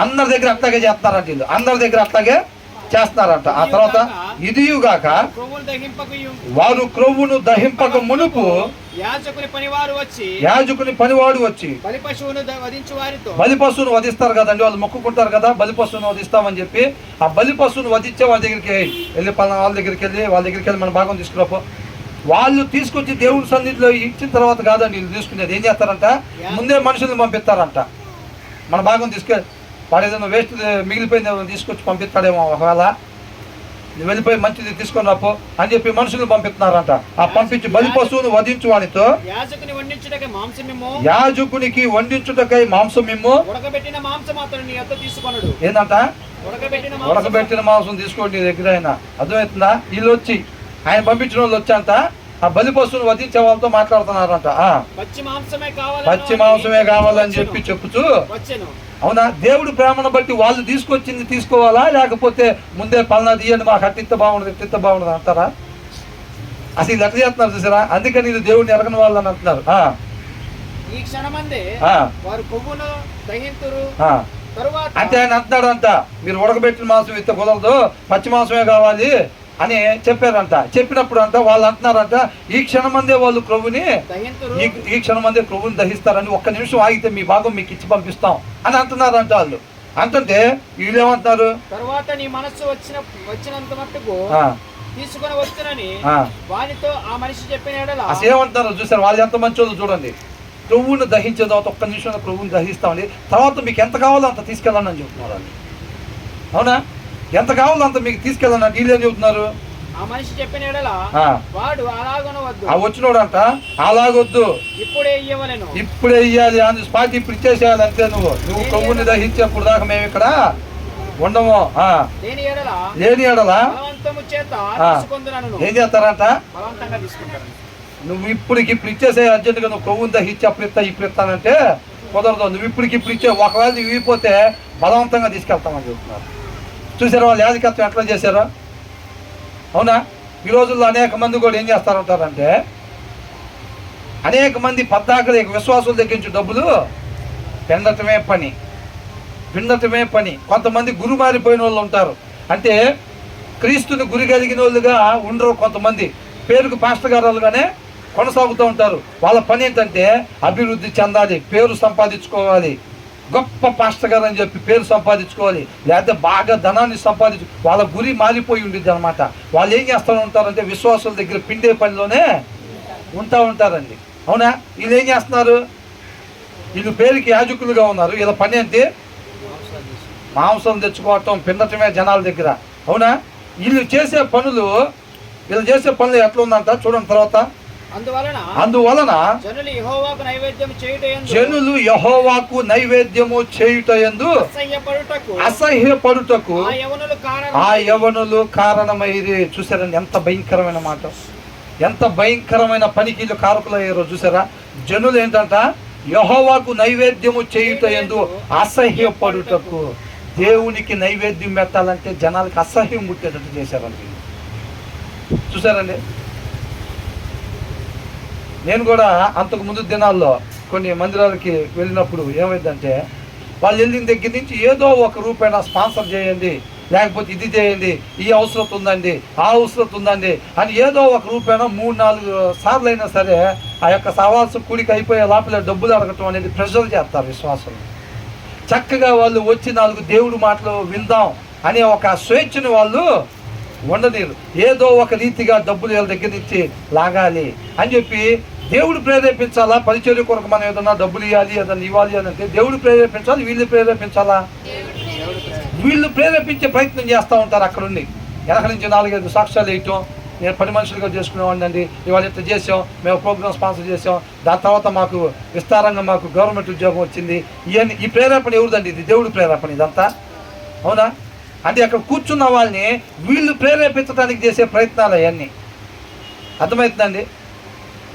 అందరి దగ్గర అట్లాగే చేస్తున్నారంట వీళ్ళు, అందరి దగ్గర అట్లాగే చేస్తున్నారంట. ఆ తర్వాత ఇదియుగాక వారు క్రొవ్వును దహింపక మునుపు యాజకుని పనివాడు వచ్చి బలి పశువును వధిస్తారు కదండి. వాళ్ళు మొక్కుకుంటారు కదా, బలి పశువును వధిస్తామని చెప్పి ఆ బలి పశువును వధించే వాళ్ళ దగ్గరికి వెళ్ళి వాళ్ళ దగ్గరికి వెళ్ళి మన భాగం తీసుకురాపో. వాళ్ళు తీసుకొచ్చి దేవుడి సన్నిధిలో ఇచ్చిన తర్వాత కాదండి వీళ్ళు తీసుకునేది. ఏం చేస్తారంట? ముందే మనుషులను పంపిస్తారంట. మన భాగం తీసుకెళ్ళి వాడు ఏదైనా వేస్ట్ మిగిలిపోయింది తీసుకొచ్చి పంపిస్తాడేమో, ఒకవేళ నువ్వు వెళ్ళిపోయి మంచిది తీసుకొని రాపో అని చెప్పి మనుషులు పంపిస్తున్నారంట. ఆ పంపించి బలి పశువును వధించు వానితో యాజకునికి వండించుటకై మాంసమిమ్ము ఏంటంట? ఉడకబెట్టిన మాంసం తీసుకోండి నీ దగ్గర. ఆయన అర్థమవుతుందా? వీళ్ళు వచ్చి ఆయన పంపించిన వాళ్ళు వచ్చాంట ఆ బలి పశువును వధించే వాళ్ళతో మాట్లాడుతున్నారంట. పచ్చి మాంసమే కావాలని చెప్పి చెప్పుచు. అవునా? దేవుడు ప్రేమను బట్టి వాళ్ళు తీసుకొచ్చింది తీసుకోవాలా, లేకపోతే ముందే పలానా తీయండి మాకు అట్టిత్త బాగుండదు అంటారా? అసలు ఇది ఎట్లా చేస్తున్నారు చూసారా? అందుకని ఇది దేవుడిని ఎరగని వాళ్ళని అంటున్నారు. అంటే ఆయన అంటున్నాడంట మీరు ఉడకబెట్టిన మాంసం ఇస్తే కుదరదు, పచ్చి మాంసమే కావాలి అని చెప్పారంట. చెప్పినప్పుడు అంట వాళ్ళు అంటున్నారంట ఈ క్షణమందే వాళ్ళు క్రొవ్వుని దహిస్తారని, ఒక్క నిమిషం ఆగితే మీ భాగం మీకు ఇచ్చి పంపిస్తాం అని అంటున్నారంట వాళ్ళు. అంటుంటే వీళ్ళు ఏమంటున్నారు? తర్వాత నీ మనస్సు వచ్చినంత మట్టుకు తీసుకొని వచ్చునని వానితో ఆ మనిషి చెప్పిన అసలు ఏమంటున్నారు చూసారు? వాళ్ళు ఎంత మంచి వాళ్ళు చూడండి. క్రొవ్వును దహించిన తర్వాత ఒక్క నిమిషంలో క్రొవ్వును దహిస్తామండి, తర్వాత మీకు ఎంత కావాలో అంత తీసుకెళ్ళండి అని చెప్తున్నారు అండి. అవునా? ఎంత కావాలో అంత మీకు తీసుకెళ్ళండి అంటే వీళ్ళు ఏం చెబుతున్నారు? ఆ మనిషి చెప్పిన ఎడల వాడు అలాగనవద్దు, ఆ వచ్చినోడంట అలాగొద్దు, ఇప్పుడే ఇయ్యవలెను, ఇప్పుడే ఇయ్యాలి అని స్పాట్ ఇప్పుడు ఇచ్చేసేయాలి అంతే. నువ్వు క్రొవ్వుని దహించేప్పుడు దాకా మేము ఇక్కడ ఉండము. లేని ఎడల బలవంతము చేత తీసుకొందునను. ఏం చేస్తారంట? బలవంతంగా తీసుకుంటారు. నువ్వు ఇప్పుడు ఇచ్చేసే అర్జెంటుగా, నువ్వు క్రొవ్వుని దహించి ఇప్పుడు ఇస్తానంటే కుదరదు. నువ్వు ఇప్పుడు ఇచ్చే, ఒకవేళ నువ్వు ఇవ్వకపోతే బలవంతంగా తీసుకెళ్తామని చెప్తున్నారు. చూసారా వాళ్ళు యాజకత్వం ఎట్లా చేశారో? అవునా? ఈ రోజుల్లో అనేక మంది కూడా ఏం చేస్తారంటారంటే, అనేక మంది పద్దాకలు విశ్వాసుల దగ్గర నుంచి డబ్బులు పిండటమే పని. కొంతమంది గురు మారిపోయిన వాళ్ళు ఉంటారు. అంటే క్రీస్తుని గురి కలిగిన వాళ్ళుగా ఉండరు. కొంతమంది పేరుకు పాస్టర్ గారుగానే కొనసాగుతూ ఉంటారు. వాళ్ళ పని ఏంటంటే అభివృద్ధి చెందాలి, పేరు సంపాదించుకోవాలి, గొప్ప పాస్టర్ గారు అని చెప్పి పేరు సంపాదించుకోవాలి, లేకపోతే బాగా ధనాన్ని వాళ్ళ గురి మారిపోయి ఉండిద్ది అనమాట. వాళ్ళు ఏం చేస్తూ ఉంటారంటే విశ్వాసుల దగ్గర పిండే పనిలోనే ఉంటారండి. అవునా? వీళ్ళు ఏం చేస్తున్నారు? వీళ్ళు పేరుకి యాజకులుగా ఉన్నారు. వీళ్ళ పని ఏంటి? మాంసం తెచ్చుకోవటం, పిండటమే జనాల దగ్గర. అవునా? వీళ్ళు చేసే పనులు ఎట్లా ఉందంట చూడండి. తర్వాత అందువలన జనులు యెహోవాకు నైవేద్యము చేయుటయందు అసహ్యపడుటకు ఆ యవనులు కారణమైరి. చూసారండి ఎంత భయంకరమైన మాట, ఎంత భయంకరమైన పనికి వీళ్ళు కారకులయ్యారో చూసారా? జనులు ఏంటంట? యెహోవాకు నైవేద్యము చేయుటయందు అసహ్యపడుటకు. దేవునికి నైవేద్యం పెట్టాలంటే జనాలకి అసహ్యం పుట్టేటట్టు చేశారండి. చూసారండి? నేను కూడా అంతకు ముందు దినాల్లో కొన్ని మందిరాలకి వెళ్ళినప్పుడు ఏమైందంటే, వాళ్ళు వెళ్ళిన దగ్గర నుంచి ఏదో ఒక రూపాయన స్పాన్సర్ చేయండి, లేకపోతే ఇది చేయండి, ఈ అవసరం ఉందండి, ఆ అవసరం ఉందండి అని ఏదో ఒక రూపాయన 3-4 సార్లు అయినా సరే ఆ యొక్క సవాల్సిన కూడికి అయిపోయే లోపల డబ్బులు అడగటం అనేది ప్రెషర్ చేస్తారు విశ్వాసం. చక్కగా వాళ్ళు వచ్చి 4 దేవుడి మాటలు విందాం అనే ఒక స్వేచ్ఛని వాళ్ళు ఉండనీరు. ఏదో ఒక రీతిగా డబ్బులు వీళ్ళ దగ్గర నుంచి లాగాలి అని చెప్పి దేవుడు ప్రేరేపించాలా? పరిచర్య కొరకు మనం ఏదన్నా డబ్బులు ఇవ్వాలి, ఏదన్నా ఇవ్వాలి అని అంటే దేవుడు ప్రేరేపించాలి, వీళ్ళు ప్రేరేపించాలా? వీళ్ళు ప్రేరేపించే ప్రయత్నం చేస్తూ ఉంటారు. అక్కడుండి వెనక నుంచి 4-5 సాక్ష్యాలు వేయటం, నేను 10 మనుషులుగా చేసుకునేవాడిని అండి, ఇవాళ ఇంత చేసాం, మేము ప్రోగ్రామ్ స్పాన్సర్ చేసాం, దాని తర్వాత మాకు విస్తారంగా మాకు గవర్నమెంట్ ఉద్యోగం వచ్చింది. ఈ ప్రేరేపణ ఎవరిదండి? ఇది దేవుడి ప్రేరేపణ ఇదంతా. అవునా? అంటే అక్కడ కూర్చున్న వాళ్ళని వీళ్ళు ప్రేరేపించడానికి చేసే ప్రయత్నాలు అవన్నీ. అర్థమవుతుందండి?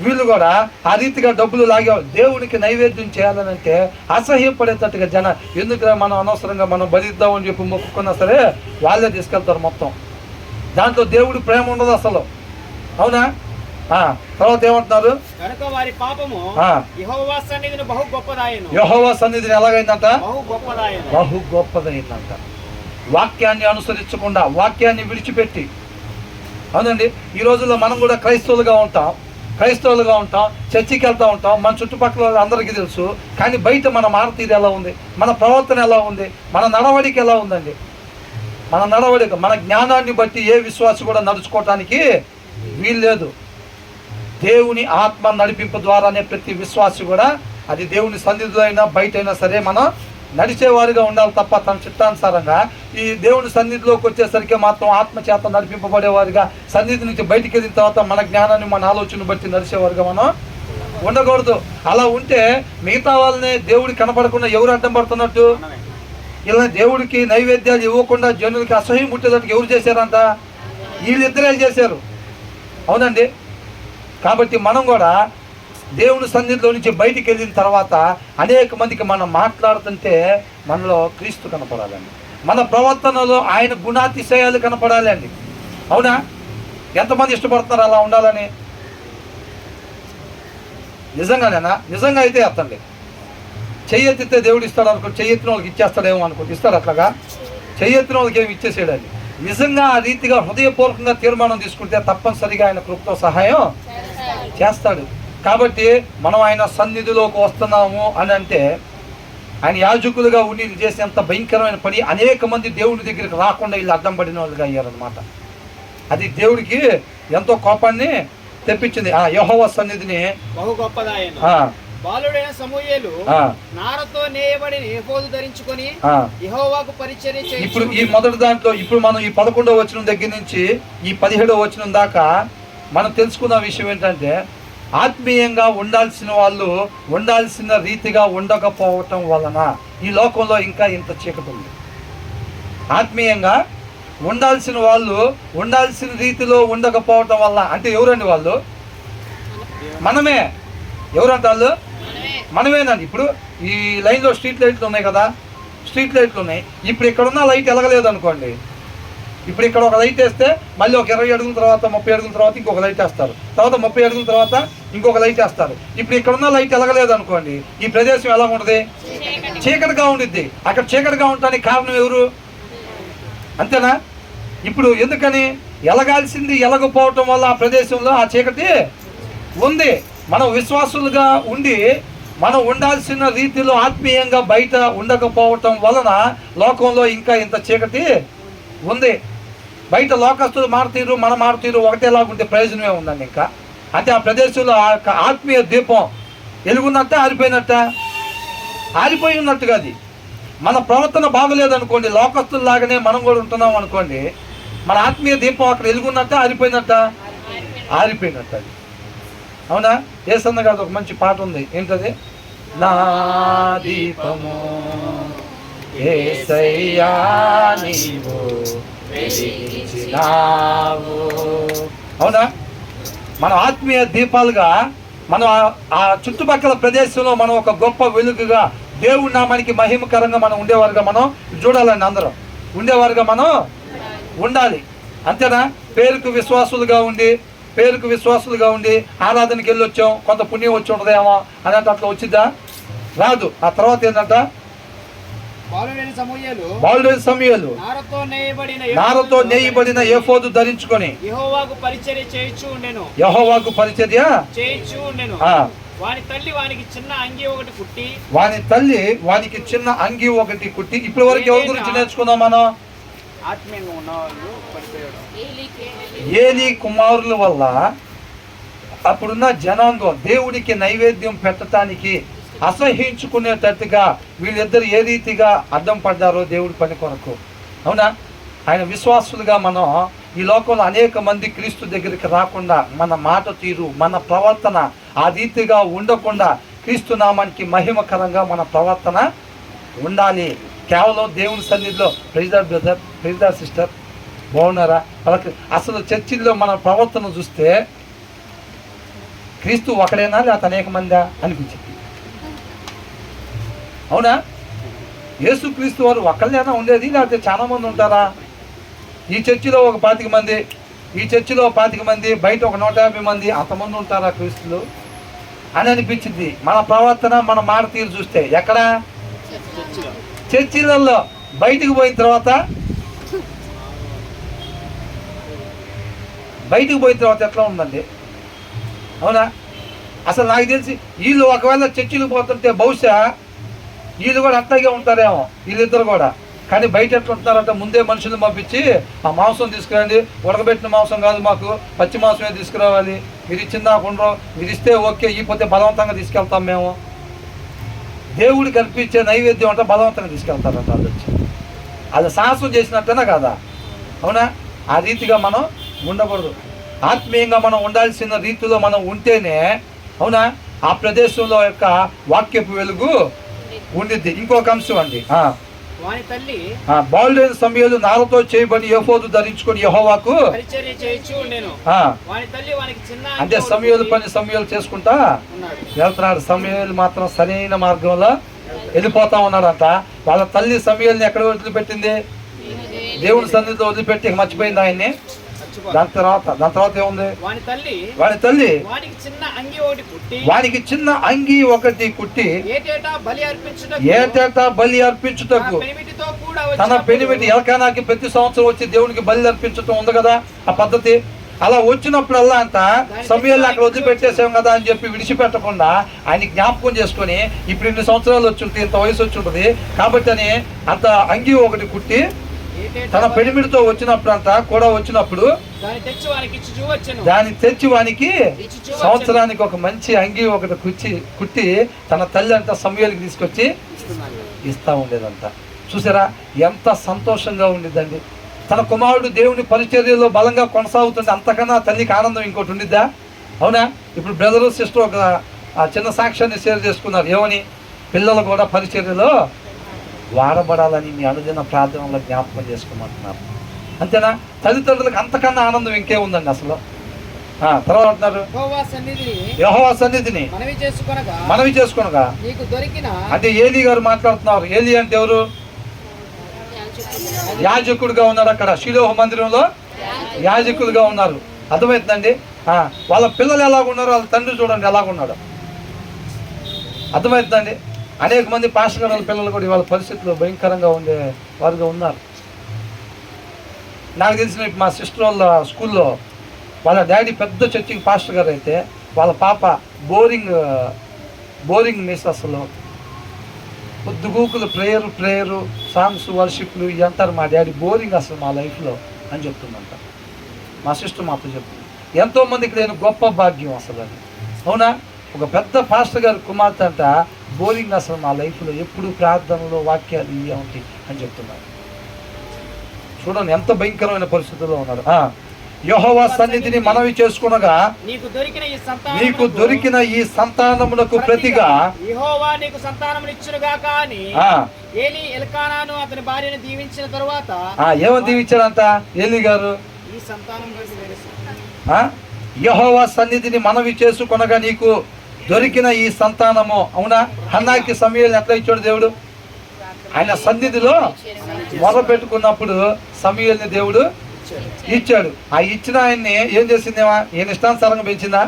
వీళ్ళు కూడా ఆ రీతిగా డబ్బులు లాగే దేవునికి నైవేద్యం చేయాలని అంటే అసహ్యపడేటట్టుగా ఎందుకు మనం అనవసరంగా మనం బలిద్దామని చెప్పి మొక్కుకున్నా సరే వాళ్ళే తీసుకెళ్తారు మొత్తం. దాంట్లో దేవుడి ప్రేమ ఉండదు అసలు. అవునా? తర్వాత ఏమంటున్నారు? యెహోవా సన్నిధిని ఎలాగైందంట? బహు గొప్పదైందంట. వాక్యాన్ని అనుసరించకుండా, వాక్యాన్ని విడిచిపెట్టి. అవునండి, ఈ రోజుల్లో మనం కూడా క్రైస్తవులుగా ఉంటాం, చర్చికి వెళ్తూ ఉంటాం, మన చుట్టుపక్కల అందరికీ తెలుసు. కానీ బయట మన మారతీరు ఎలా ఉంది, మన ప్రవర్తన ఎలా ఉంది, మన నడవడిక ఎలా ఉందండి? మన జ్ఞానాన్ని బట్టి ఏ విశ్వాసి కూడా నడుచుకోవటానికి వీల్లేదు. దేవుని ఆత్మ నడిపింపు ద్వారానే ప్రతి విశ్వాసి కూడా, అది దేవుని సన్నిధిలో అయినా బయట అయినా సరే, మనం నడిచేవారిగా ఉండాలి తప్ప తన చిత్తానుసారంగా ఈ దేవుని సన్నిధిలోకి వచ్చేసరికి మాత్రం ఆత్మ చేత నడిపింపబడేవారిగా, సన్నిధి నుంచి బయటికి వెళ్ళిన తర్వాత మన జ్ఞానాన్ని, మన ఆలోచన బట్టి నడిచేవారుగా మనం ఉండకూడదు. అలా ఉంటే మిగతా వాళ్ళని దేవుడి కనపడకుండా ఎవరు అడ్డం పడుతున్నట్టు? ఇలా దేవుడికి నైవేద్యాలు ఇవ్వకుండా జనులకి అసహ్యం పుట్టేటట్టు ఎవరు చేశారంట? వీళ్ళిద్దరే చేశారు. అవునండి. కాబట్టి మనం కూడా దేవుని సన్నిధిలో నుంచి బయటికి వెళ్ళిన తర్వాత అనేక మందికి మనం మాట్లాడుతుంటే మనలో క్రీస్తు కనపడాలండి, మన ప్రవర్తనలో ఆయన గుణాతిశయాలు కనపడాలండి. అవునా? ఎంతమంది ఇష్టపడుతున్నారు అలా ఉండాలని? నిజంగానేనా? నిజంగా అయితే ఎత్తండి. చెయ్యెత్తితే దేవుడు ఇస్తాడు అనుకోండి, చెయ్యెత్తిన వాళ్ళకి ఇచ్చేస్తాడేమో అనుకోండి. ఇస్తాడు అట్లాగా? చెయ్యెత్తిన వాళ్ళకి ఏమి ఇచ్చేసేయడండి. నిజంగా ఆ రీతిగా హృదయపూర్వకంగా తీర్మానం తీసుకుంటే తప్పనిసరిగా ఆయన కృపతో సహాయం చేస్తాడు. కాబట్టి మనం ఆయన సన్నిధిలోకి వస్తున్నాము అని అంటే, ఆయన యాజకులుగా ఉండి చేసేంత భయంకరమైన పని అనేక మంది దేవుడి దగ్గరికి రాకుండా వీళ్ళు అడ్డం పడిన వాళ్ళుగా అయ్యారనమాట. అది దేవుడికి ఎంతో కోపాన్ని తెప్పించింది. యెహోవా సన్నిధిని బాలుడైన సమూయేలు నారతో నేయబడిన ఏఫోదు ధరించుకొని యెహోవాకు పరిచర్య చేయుచు. ఇప్పుడు ఈ మొదటి దాంట్లో ఇప్పుడు మనం ఈ 11వ వచనం దగ్గర నుంచి ఈ 17వ వచనం దాకా మనం తెలుసుకున్న విషయం ఏంటంటే, ఆత్మీయంగా ఉండాల్సిన వాళ్ళు ఉండాల్సిన రీతిగా ఉండకపోవటం వలన ఈ లోకంలో ఇంకా ఇంత చీకటి ఉంది. ఆత్మీయంగా ఉండాల్సిన వాళ్ళు ఉండాల్సిన రీతిలో ఉండకపోవటం వల్ల, అంటే ఎవరండి వాళ్ళు? మనమే. ఎవరంటే వాళ్ళు మనమేనండి. ఇప్పుడు ఈ లైన్లో స్ట్రీట్ లైట్లు ఉన్నాయి కదా, స్ట్రీట్ లైట్లు ఉన్నాయి. ఇప్పుడు ఇక్కడ ఉన్న లైట్ ఎలగలేదు అనుకోండి, ఇప్పుడు ఇక్కడ ఒక లైట్ వేస్తే మళ్ళీ ఒక 20 అడుగుల తర్వాత 30 అడుగుల తర్వాత ఇంకొక లైట్ వేస్తారు, తర్వాత 30 అడుగుల తర్వాత ఇంకొక లైట్ వేస్తారు. ఇప్పుడు ఇక్కడ ఉన్న లైట్ ఎలగలేదు అనుకోండి, ఈ ప్రదేశం ఎలా ఉంటుంది? చీకటిగా ఉండిద్ది. అక్కడ చీకటిగా ఉండటానికి కారణం ఎవరు? అంతేనా? ఇప్పుడు ఎందుకని? ఎలగాల్సింది ఎలగపోవటం వల్ల ఆ ప్రదేశంలో ఆ చీకటి ఉంది. మనం విశ్వాసులుగా ఉండి మనం ఉండాల్సిన రీతిలో ఆత్మీయంగా బయట ఉండకపోవటం వలన లోకంలో ఇంకా ఇంత చీకటి ఉంది. బయట లోకస్తులు మారుతీరు, మన మారుతీరు ఒకటేలాగుంటే ప్రయోజనమే ఉందండి. ఇంకా అంటే ఆ ప్రదేశంలో ఆత్మీయ దీపం వెలుగున్నట్ట ఆరిపోయినట్ట? ఆరిపోయి ఉన్నట్టుగా. అది మన ప్రవర్తన బాగలేదనుకోండి, లోకస్తుల్లాగానే మనం కూడా ఉంటున్నాం అనుకోండి, మన ఆత్మీయ దీపం అక్కడ వెలుగున్నట్ట ఆరిపోయినట్ట? ఆరిపోయినట్టు. అది అవునా? యేసన్న గారు ఒక మంచి పాట ఉంది, ఏంటది? నా దీపము యేసయ్యా నీవు వెలిగించినావు. అవునా? మనం ఆత్మీయ దీపాలుగా మనం ఆ చుట్టుపక్కల ప్రదేశంలో మనం ఒక గొప్ప వెలుగుగా దేవుడి నామానికి మహిమకరంగా మనం ఉండేవారుగా మనం చూడాలండి. అందరం ఉండేవారుగా మనం ఉండాలి. అంతేనా? పేరుకు విశ్వాసులుగా ఉండి ఆరాధనకి వెళ్ళి వచ్చాం, కొంత పుణ్యం వచ్చి ఉంటుందేమో అని అంటే అట్లా వచ్చిద్దా? రాదు. ఆ తర్వాత ఏంటంట? బాలుడైన సమూయేలు నారతో నేయబడిన ఏఫోదు ధరించుకొని యెహోవాకు పరిచర్య చేయుచు ఉండెను. వాని తల్లి వానికి చిన్న అంగి ఒకటి కుట్టి. ఇప్పటి వరకు ఎవరి గురించి నేర్చుకున్నాం మనం? ఆత్మీయంగా ఉన్నవాళ్ళు ఏలీ కుమారుల వల్ల అప్పుడున్న జనాంగం దేవుడికి నైవేద్యం పెట్టడానికి అసహించుకునేటట్టుగా వీళ్ళిద్దరు ఏ రీతిగా అడ్డం పడ్డారో దేవుడి పని కొరకు. అవునా? ఆయన విశ్వాసులుగా మనం ఈ లోకంలో అనేక మంది క్రీస్తు దగ్గరికి రాకుండా మన మాట తీరు, మన ప్రవర్తన ఆ రీతిగా ఉండకుండా క్రీస్తు నామానికి మహిమకరంగా మన ప్రవర్తన ఉండాలి. కేవలం దేవుని సన్నిధిలో ప్రైజ్ బ్రదర్, ప్రైజ్ సిస్టర్, బాగున్నారా? వాళ్ళకి అసలు చర్చిల్లో మన ప్రవర్తన చూస్తే క్రీస్తు ఒకడేనా లేకపోతే అనేక మందా అనిపించింది. అవునా? యేసు క్రీస్తు వారు ఒక్కళ్ళేనా ఉండేది లేకపోతే చాలా మంది ఉంటారా? ఈ చర్చిలో ఒక 25 మంది, ఈ చర్చిలో 25 మంది, బయట ఒక 150 మంది, అంతమంది ఉంటారా క్రీస్తులు అని అనిపించింది. మన ప్రవర్తన మన మాట తీరు చూస్తే ఎక్కడ? చర్చిలలో. బయటికి పోయిన తర్వాత ఎట్లా ఉందండి? అవునా? అసలు నాకు తెలిసి వీళ్ళు ఒకవేళ చర్చిలకు పోతుంటే బహుశా వీళ్ళు కూడా అట్లాగే ఉంటారేమో, వీళ్ళిద్దరు కూడా. కానీ బయట ఎట్లా ఉంటున్నారంటే ముందే మనుషులను పంపించి ఆ మాంసం తీసుకురండి, ఉడకబెట్టిన మాంసం కాదు, మాకు పచ్చి మాంసమే తీసుకురావాలి, మీరు ఇచ్చిందా కొండ్రో, మీరు ఇస్తే ఓకే, ఇకపోతే బలవంతంగా తీసుకెళ్తాం మేము. దేవుడికి అర్పించే నైవేద్యం అంటే బలవంతంగా తీసుకెళ్తారంట వాళ్ళు వచ్చి. అది సాహసం చేసినట్టేనా కాదా? అవునా? ఆ రీతిగా మనం ఉండకూడదు. ఆత్మీయంగా మనం ఉండాల్సిన రీతిలో మనం ఉంటేనే, అవునా, ఆ ప్రదేశంలో యొక్క వాక్యపు వెలుగు ఉండిద్ది. ఇంకొక అంశం అండి, బాలుడైన సమూయేలు నారతో చేయబడి ఏఫోదు ధరించుకొని యెహోవాకు పరిచర్య చేయుచు ఉండెను. అంటే సమూయేలు పని సమూయేలు చేసుకుంటా వెళ్తున్నాడు. సమూయేలు మాత్రం సరైన మార్గంలో వెళ్ళిపోతా ఉన్నాడంట. వాళ్ళ తల్లి సమూయేలుని ఎక్కడ వదిలిపెట్టింది? దేవుడి సన్నిధిలో వదిలిపెట్టి మర్చిపోయింది ఆయన్ని. దాని తర్వాత ఏముంది? వాని తల్లి వానికి చిన్న అంగి ఒకటి కుట్టి ఏటేటా బలి అర్పించుటకు తన పెనిమిటి ఎలకానాకి ప్రతి సంవత్సరం వచ్చి దేవునికి బలి అర్పించటం ఉంది కదా ఆ పద్ధతి. అలా వచ్చినప్పుడల్లా అంట సమూయేలుని అక్కడ వదిలిపెట్టేసాం కదా అని చెప్పి విడిచిపెట్టకుండా ఆయన జ్ఞాపకం చేసుకొని ఇప్పుడు 2 సంవత్సరాలు వచ్చి ఉంటుంది, ఇంత వయసు వచ్చి ఉంటుంది కాబట్టి అని అంత అంగి ఒకటి కుట్టి తన పెనిమిడితో వచ్చినప్పుడంతా కూడా వచ్చినప్పుడు దాన్ని తెచ్చి వానికి సంవత్సరానికి ఒక మంచి అంగి ఒకటి కుట్టి తన తల్లి అంతా సమూయేలుకి తీసుకొచ్చి ఇస్తా ఉండేదంట. చూసారా ఎంత సంతోషంగా ఉండేదండి. తన కుమారుడు దేవుని పరిచర్యలో బలంగా కొనసాగుతుంటే అంతకన్నా తల్లికి ఆనందం ఇంకోటి ఉండిద్దా? అవునా? ఇప్పుడు బ్రదరు సిస్టర్ ఒక చిన్న సాక్ష్యాన్ని షేర్ చేసుకున్నారు. ఏమని? పిల్లలు కూడా పరిచర్యలో వాడబడాలని మీ అనుదిన ప్రార్థనలో జ్ఞాపకం చేసుకోమంటున్నారు. అంతేనా? తల్లిదండ్రులకు అంతకన్నా ఆనందం ఇంకే ఉందండి అసలు. తర్వాత అంటున్నారు యెహోవా సన్నిధిని మనవి చేసుకొనగా అంటే ఏలీ గారు మాట్లాడుతున్నారు. ఏలీ అంటే ఎవరు? యాజకుడుగా ఉన్నారు. అక్కడ షిలోహు మందిరంలో యాజకులుగా ఉన్నారు. అర్థమవుతుందండి? వాళ్ళ పిల్లలు ఎలాగున్నారు, వాళ్ళ తండ్రి చూడండి ఎలాగున్నాడు. అర్థమవుతుందండి? అనేక మంది పాస్టర్ గారు వాళ్ళ పిల్లలు కూడా వాళ్ళ పరిస్థితుల్లో భయంకరంగా ఉండే వారుగా ఉన్నారు. నాకు తెలిసిన మా సిస్టర్ వాళ్ళ స్కూల్లో వాళ్ళ డాడీ పెద్ద చర్చికి పాస్టర్ గారు అయితే వాళ్ళ పాప బోరింగ్ మిస్. అసలు పొద్దుగూకులు ప్రేయరు సాంగ్స్ వర్షిప్లు ఇవి అంటారు. మా డాడీ బోరింగ్ అసలు మా లైఫ్లో అని చెప్తుందంట. మా సిస్టర్ మాతో చెప్తుంది. ఎంతోమందికి లేని గొప్ప భాగ్యం అసలు అది. అవునా? ఒక పెద్ద పాస్టర్ గారి కుమార్తె అంట బోరింగ్ అసలు మా లైఫ్లో ఎప్పుడు ప్రార్థనలో వాక్యాలు ఇవి ఉంటాయి అని చెప్తున్నారు. చూడండి ఎంత భయంకరమైన పరిస్థితుల్లో ఉన్నాడు. యెహోవా సన్నిధిని మనవి చేసుకొనగా నీకు దొరికిన ఈ సంతానమునకు ప్రతిగా యెహోవా నీకు సంతానమునిచ్చునుగాక అని ఏలీ ఎల్కానాను అతని భార్యను దీవించిన తరువాత ఏమని దీవించాడంట ఏలీ గారు? ఈ సంతానం యెహోవా సన్నిధిని మనవి చేసుకొనగా నీకు దొరికిన ఈ సంతానము. అవునా? హన్నాకి సమూయేలుని ఎట్లా ఇచ్చాడు దేవుడు? ఆయన సన్నిధిలో మొరపెట్టుకున్నప్పుడు సమూయేలుని దేవుడు ఇచ్చాడు. ఆ ఇచ్చిన ఆయన్ని ఏం చేసిందేమా? ఈయన ఇష్టానుసారంగా పెంచిందా?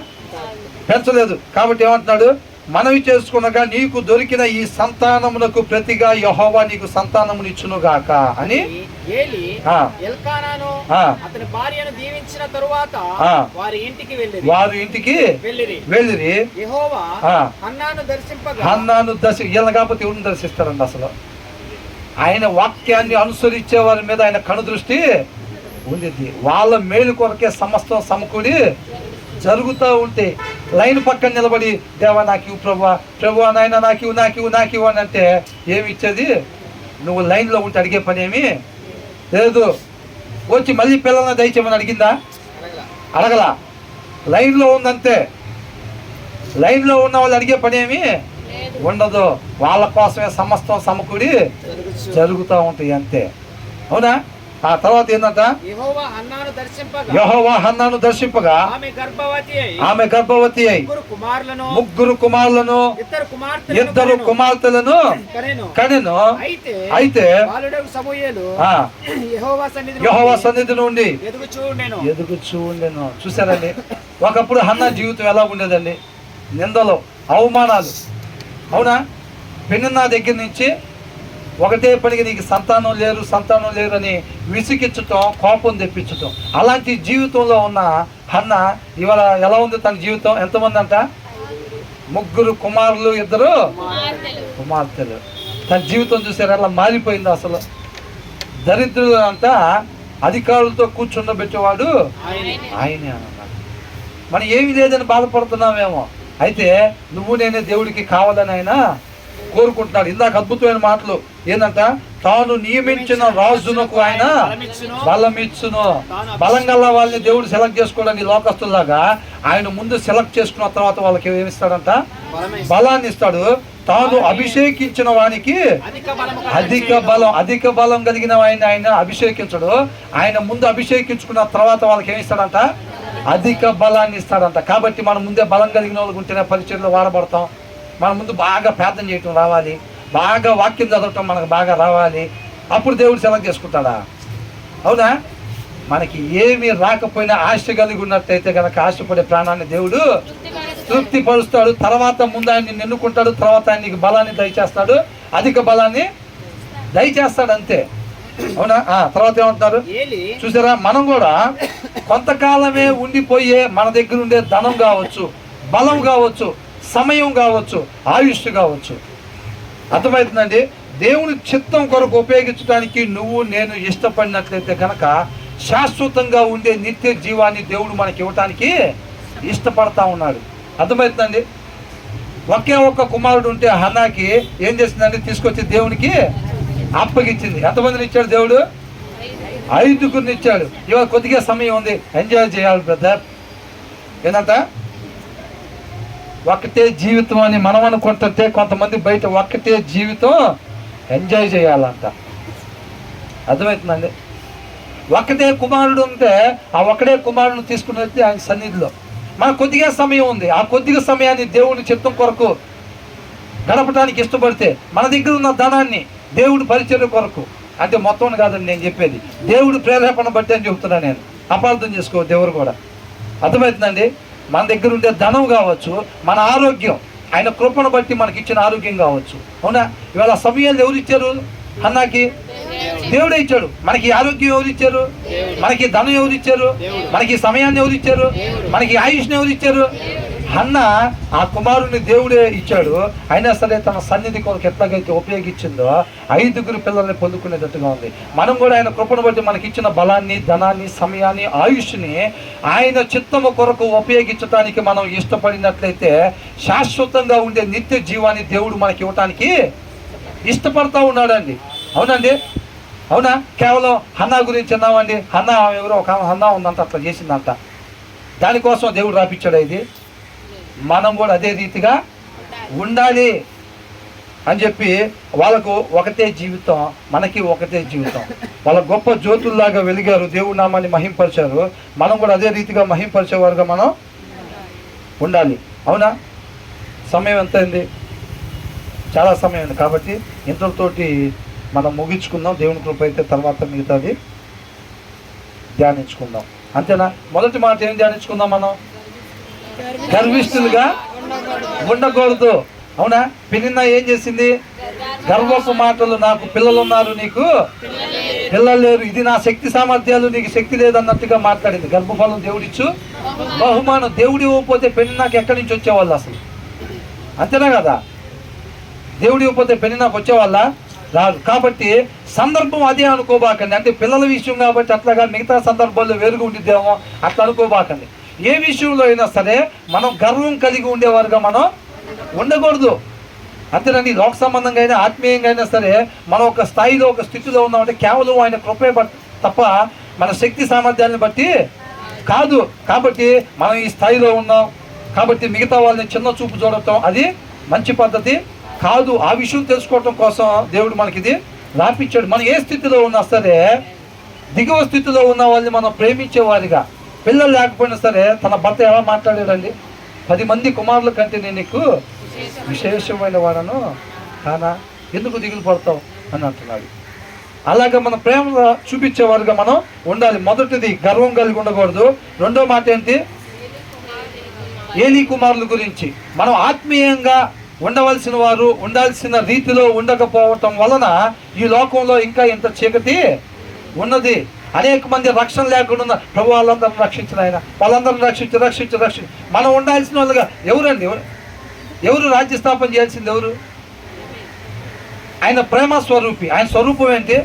పెంచలేదు. కాబట్టి ఏమంటున్నాడు? మనవి చేసుకునగా నీకు దొరికిన ఈ సంతానమునకు ప్రతిగా యెహోవా నీకు సంతానమునిచ్చునుగాక అని అతని భార్యను దీవించిన తరువాత వారి ఇంటికి వెళ్ళిరి. యెహోవా హన్నాను దర్శింపగా వీళ్ళని కాకపోతే ఎవరిని దర్శిస్తారండి అసలు? ఆయన వాక్యాన్ని అనుసరించే వారి మీద ఆయన కనుదృష్టి ఉండేది. వాళ్ళ మేలు కొరకే సమస్తం సమకూడి జరుగుతూ ఉంటే లైన్ పక్కన నిలబడి దేవా నాకు ఇవ్వు ప్రభువా నాయన నాకు ఇవ్వు అని అంటే ఏమి ఇచ్చేది? నువ్వు లైన్లో ఉంటే అడిగే పని ఏమి లేదు. వచ్చి మళ్ళీ పిల్లల్ని దయచేయమని అడిగిందా? అడగలా. లైన్లో ఉందంతే. లైన్లో ఉన్న వాళ్ళు అడిగే పని ఏమి ఉండదు. వాళ్ళ కోసమే సమస్తం సమకూడి జరుగుతూ ఉంటాయి అంతే. అవునా? ఆ తర్వాత ఏంటంట? యెహోవా హన్నాను దర్శింపగా ఆమె గర్భవతి అయి ముగ్గురు కుమారులను ఇద్దరు కుమార్తెలను కనెను. అయితే యెహోవా సన్నిధి నుండి ఎదుగుచూ ఉండెను. చూసారండి? ఒకప్పుడు హన్నా జీవితం ఎలా ఉండేదండి? నిందలు, అవమానాలు. అవునా? పెనిన్నా దగ్గర నుంచి ఒకటే పనికి నీకు సంతానం లేరు అని విసిగించటం, కోపం తెప్పించటం, అలాంటి జీవితంలో ఉన్న హన్న ఇవాళ ఎలా ఉంది తన జీవితం? ఎంతమంది అంట? ముగ్గురు కుమారులు, ఇద్దరు కుమార్తెలు. తన జీవితం చూసారు ఎలా మారిపోయింది అసలు. దరిద్రులు అంతా అధికారులతో కూర్చుండబెట్టేవాడు ఆయనే అన్నమాట. మనం ఏమీ లేదని బాధపడుతున్నామేమో. అయితే నువ్వు నేనే దేవుడికి కావాలని ఆయన కోరుకుంటున్నాడు. ఇందాక అద్భుతమైన మాటలు ఏంటంట? తాను నియమించిన రాజునకు ఆయన బలమిచ్చును. బలం గల వాళ్ళని దేవుడు సెలెక్ట్ చేసుకోవడానికి లోకస్తుల్లాగా ఆయన ముందు సెలెక్ట్ చేసుకున్న తర్వాత వాళ్ళకి ఏమిస్తాడంట? బలాన్ని ఇస్తాడు. తాను అభిషేకించిన వానికి అధిక బలం కలిగిన ఆయన అభిషేకించడు. ఆయన ముందు అభిషేకించుకున్న తర్వాత వాళ్ళకి ఏమిస్తాడంట? అధిక బలాన్ని ఇస్తాడంట. కాబట్టి మనం ముందే బలం కలిగిన వాళ్ళకి ఉంటేనే పరిచయంలో వాడబడతాం. మన ముందు బాగా ప్రార్థన చేయటం రావాలి, బాగా వాక్యం చదవటం మనకు బాగా రావాలి. అప్పుడు దేవుడు సెలెక్ట్ చేసుకుంటాడా? అవునా? మనకి ఏమీ రాకపోయినా ఆశ కలిగి ఉన్నట్టయితే కనుక ఆశపడే ప్రాణాన్ని దేవుడు తృప్తి పరుస్తాడు. తర్వాత ముందు ఆయన్ని ఎన్నుకుంటాడు. తర్వాత ఆయన నీకు బలాన్ని దయచేస్తాడు, అధిక బలాన్ని దయచేస్తాడు. అంతే. అవునా? తర్వాత ఏమంటున్నారు చూసారా? మనం కూడా కొంతకాలమే ఉండిపోయే మన దగ్గర ఉండే ధనం కావచ్చు, బలం కావచ్చు, సమయం కావచ్చు, ఆయుష్ కావచ్చు. అర్థమవుతుందండి? దేవుని చిత్తం కొరకు ఉపయోగించడానికి నువ్వు నేను ఇష్టపడినట్లయితే కనుక శాశ్వతంగా ఉండే నిత్య జీవాన్ని దేవుడు మనకి ఇవ్వటానికి ఇష్టపడతా ఉన్నాడు. అర్థమవుతుందండి? ఒకే ఒక్క కుమారుడు ఉంటే హన్నాకి ఏం చేసిందంటే తీసుకొచ్చి దేవునికి అప్పగించింది. ఎంతమందిని ఇచ్చాడు దేవుడు? 5గురిని ఇచ్చాడు. ఇవాళ కొద్దిగా సమయం ఉంది, ఎంజాయ్ చేయాలి బ్రదర్. ఏంటంట ఒక్కటే జీవితం అని మనం అనుకుంటుంటే కొంతమంది బయట ఒక్కటే జీవితం ఎంజాయ్ చేయాలంట. అర్థమవుతుందండి? ఒక్కటే కుమారుడు ఉంటే ఆ ఒక్కడే కుమారుడు తీసుకుని వెళ్తే ఆయన సన్నిధిలో మన కొద్దిగా సమయం ఉంది. ఆ కొద్దిగా సమయాన్ని దేవుని చిత్తం కొరకు గడపడానికి ఇష్టపడితే మన దగ్గర ఉన్న ధనాన్ని దేవుడి పరిచర్య కొరకు, అంటే మొత్తం కాదని నేను చెప్పేది, దేవుడు ప్రేరేపణ బట్టి అని చెప్తున్నా నేను. అపార్థం చేసుకో దేవుడు కూడా. అర్థమవుతుందండి? మన దగ్గర ఉండే ధనం కావచ్చు, మన ఆరోగ్యం, ఆయన కృపను బట్టి మనకి ఇచ్చిన ఆరోగ్యం కావచ్చు. అవునా? ఇవాళ సమయాలు ఎవరు ఇచ్చారు? హన్నాకి దేవుడే ఇచ్చాడు. మనకి ఆరోగ్యం ఎవరు ఇచ్చారు? మనకి ధనం ఎవరు ఇచ్చారు? మనకి సమయాన్ని ఎవరు ఇచ్చారు? మనకి ఆయుష్ని ఎవరు ఇచ్చారు? హన్నా ఆ కుమారుని దేవుడే ఇచ్చాడు. అయినా సరే తన సన్నిధి కొరకు ఎట్లాగైతే ఉపయోగించిందో 5గురు పిల్లల్ని పొందుకునేటట్టుగా ఉంది. మనం కూడా ఆయన కృపను బట్టి మనకి ఇచ్చిన బలాన్ని, ధనాన్ని, సమయాన్ని, ఆయుష్ని ఆయన చిత్తము కొరకు ఉపయోగించడానికి మనం ఇష్టపడినట్లయితే శాశ్వతంగా ఉండే నిత్య జీవాన్ని దేవుడు మనకి ఇవ్వటానికి ఇష్టపడతా ఉన్నాడండి. అవునండి? అవునా? కేవలం హన్నా గురించి అన్నామండి. హన్నా ఎవరో ఒక హన్నా ఉందంట, అట్లా చేసిందంట, దానికోసం దేవుడు రాపిచ్చాడు. ఇది మనం కూడా అదే రీతిగా ఉండాలి అని చెప్పి వాళ్ళకు ఒకటే జీవితం, మనకి ఒకటే జీవితం. వాళ్ళ గొప్ప జ్యోతుల్లాగా వెలిగారు, దేవుడి నామాన్ని మహింపరిచారు. మనం కూడా అదే రీతిగా మహింపరిచేవారుగా మనం ఉండాలి. అవునా? సమయం ఎంత అయింది? చాలా సమయం ఉంది. కాబట్టి ఇంతటితోటి మనం ముగించుకుందాం. దేవుని కృప అయితే తర్వాత మిగతాది ధ్యానించుకుందాం. అంతేనా? మొదటి మాట ఏం ధ్యానించుకుందాం మనం? గర్విష్ఠులుగా ఉండకూడదు. అవునా? పెనిన్నా ఏం చేసింది? గర్వపు మాటలు, నాకు పిల్లలు ఉన్నారు, నీకు పిల్లలు లేరు, ఇది నా శక్తి సామర్థ్యాలు, నీకు శక్తి లేదన్నట్టుగా మాట్లాడింది. గర్భఫలం దేవుడిచ్చు బహుమానం. దేవుడు ఇవ్వకపోతే పెనిన్నాకి ఎక్కడి నుంచి వచ్చేవాళ్ళు అసలు? అంతేనా కదా? దేవుడు ఇవ్వకపోతే పెనిన్నాకు వచ్చేవాళ్ళ? రాదు. కాబట్టి సందర్భం అదే అనుకోబాకండి. అంటే పిల్లల విషయం కాబట్టి అట్లాగా మిగతా సందర్భాల్లో వేరుగా ఉండిద్దేమో అట్లా అనుకోబాకండి. ఏ విషయంలో అయినా సరే మనం గర్వం కలిగి ఉండేవారుగా మనం ఉండకూడదు. అంతేనండి? లోక సంబంధంగా అయినా ఆత్మీయంగా అయినా సరే మనం ఒక స్థాయిలో, ఒక స్థితిలో ఉన్నామంటే కేవలం ఆయన కృపే తప్ప మన శక్తి సామర్థ్యాన్ని బట్టి కాదు. కాబట్టి మనం ఈ స్థాయిలో ఉన్నాం కాబట్టి మిగతా వాళ్ళని చిన్న చూపు చూడటం అది మంచి పద్ధతి కాదు. ఆ విషయం తెలుసుకోవటం కోసం దేవుడు మనకి ఇది రాపిచ్చాడు. మనం ఏ స్థితిలో ఉన్నా సరే దిగువ స్థితిలో ఉన్న వాళ్ళని మనం ప్రేమించేవారిగా, పిల్లలు లేకపోయినా సరే తన భర్త ఎలా మాట్లాడాడండి? 10 మంది కుమారుల కంటే నేను నీకు విశేషమైన వాడను కానా, ఎందుకు దిగులు పడతావు అని అంటున్నాడు. అలాగే మన ప్రేమ చూపించేవారుగా మనం ఉండాలి. మొదటిది గర్వం కలిగి ఉండకూడదు. రెండో మాట ఏంటి? ఏలీ కుమారుల గురించి మనం ఆత్మీయంగా ఉండవలసిన వారు ఉండాల్సిన రీతిలో ఉండకపోవటం వలన ఈ లోకంలో ఇంకా ఇంత చీకటి ఉన్నది. అనేక మంది రక్షణ లేకుండా ఉన్నారు. ప్రభు వాళ్ళందరిని రక్షించిన ఆయన, వాళ్ళందరిని రక్షించి మనం ఉండాల్సిన వాళ్ళుగా ఎవరండి? ఎవరు రాజ్య స్థాపన చేయాల్సింది? ఎవరు? ఆయన ప్రేమ స్వరూపి. ఆయన స్వరూపం ఏంటి?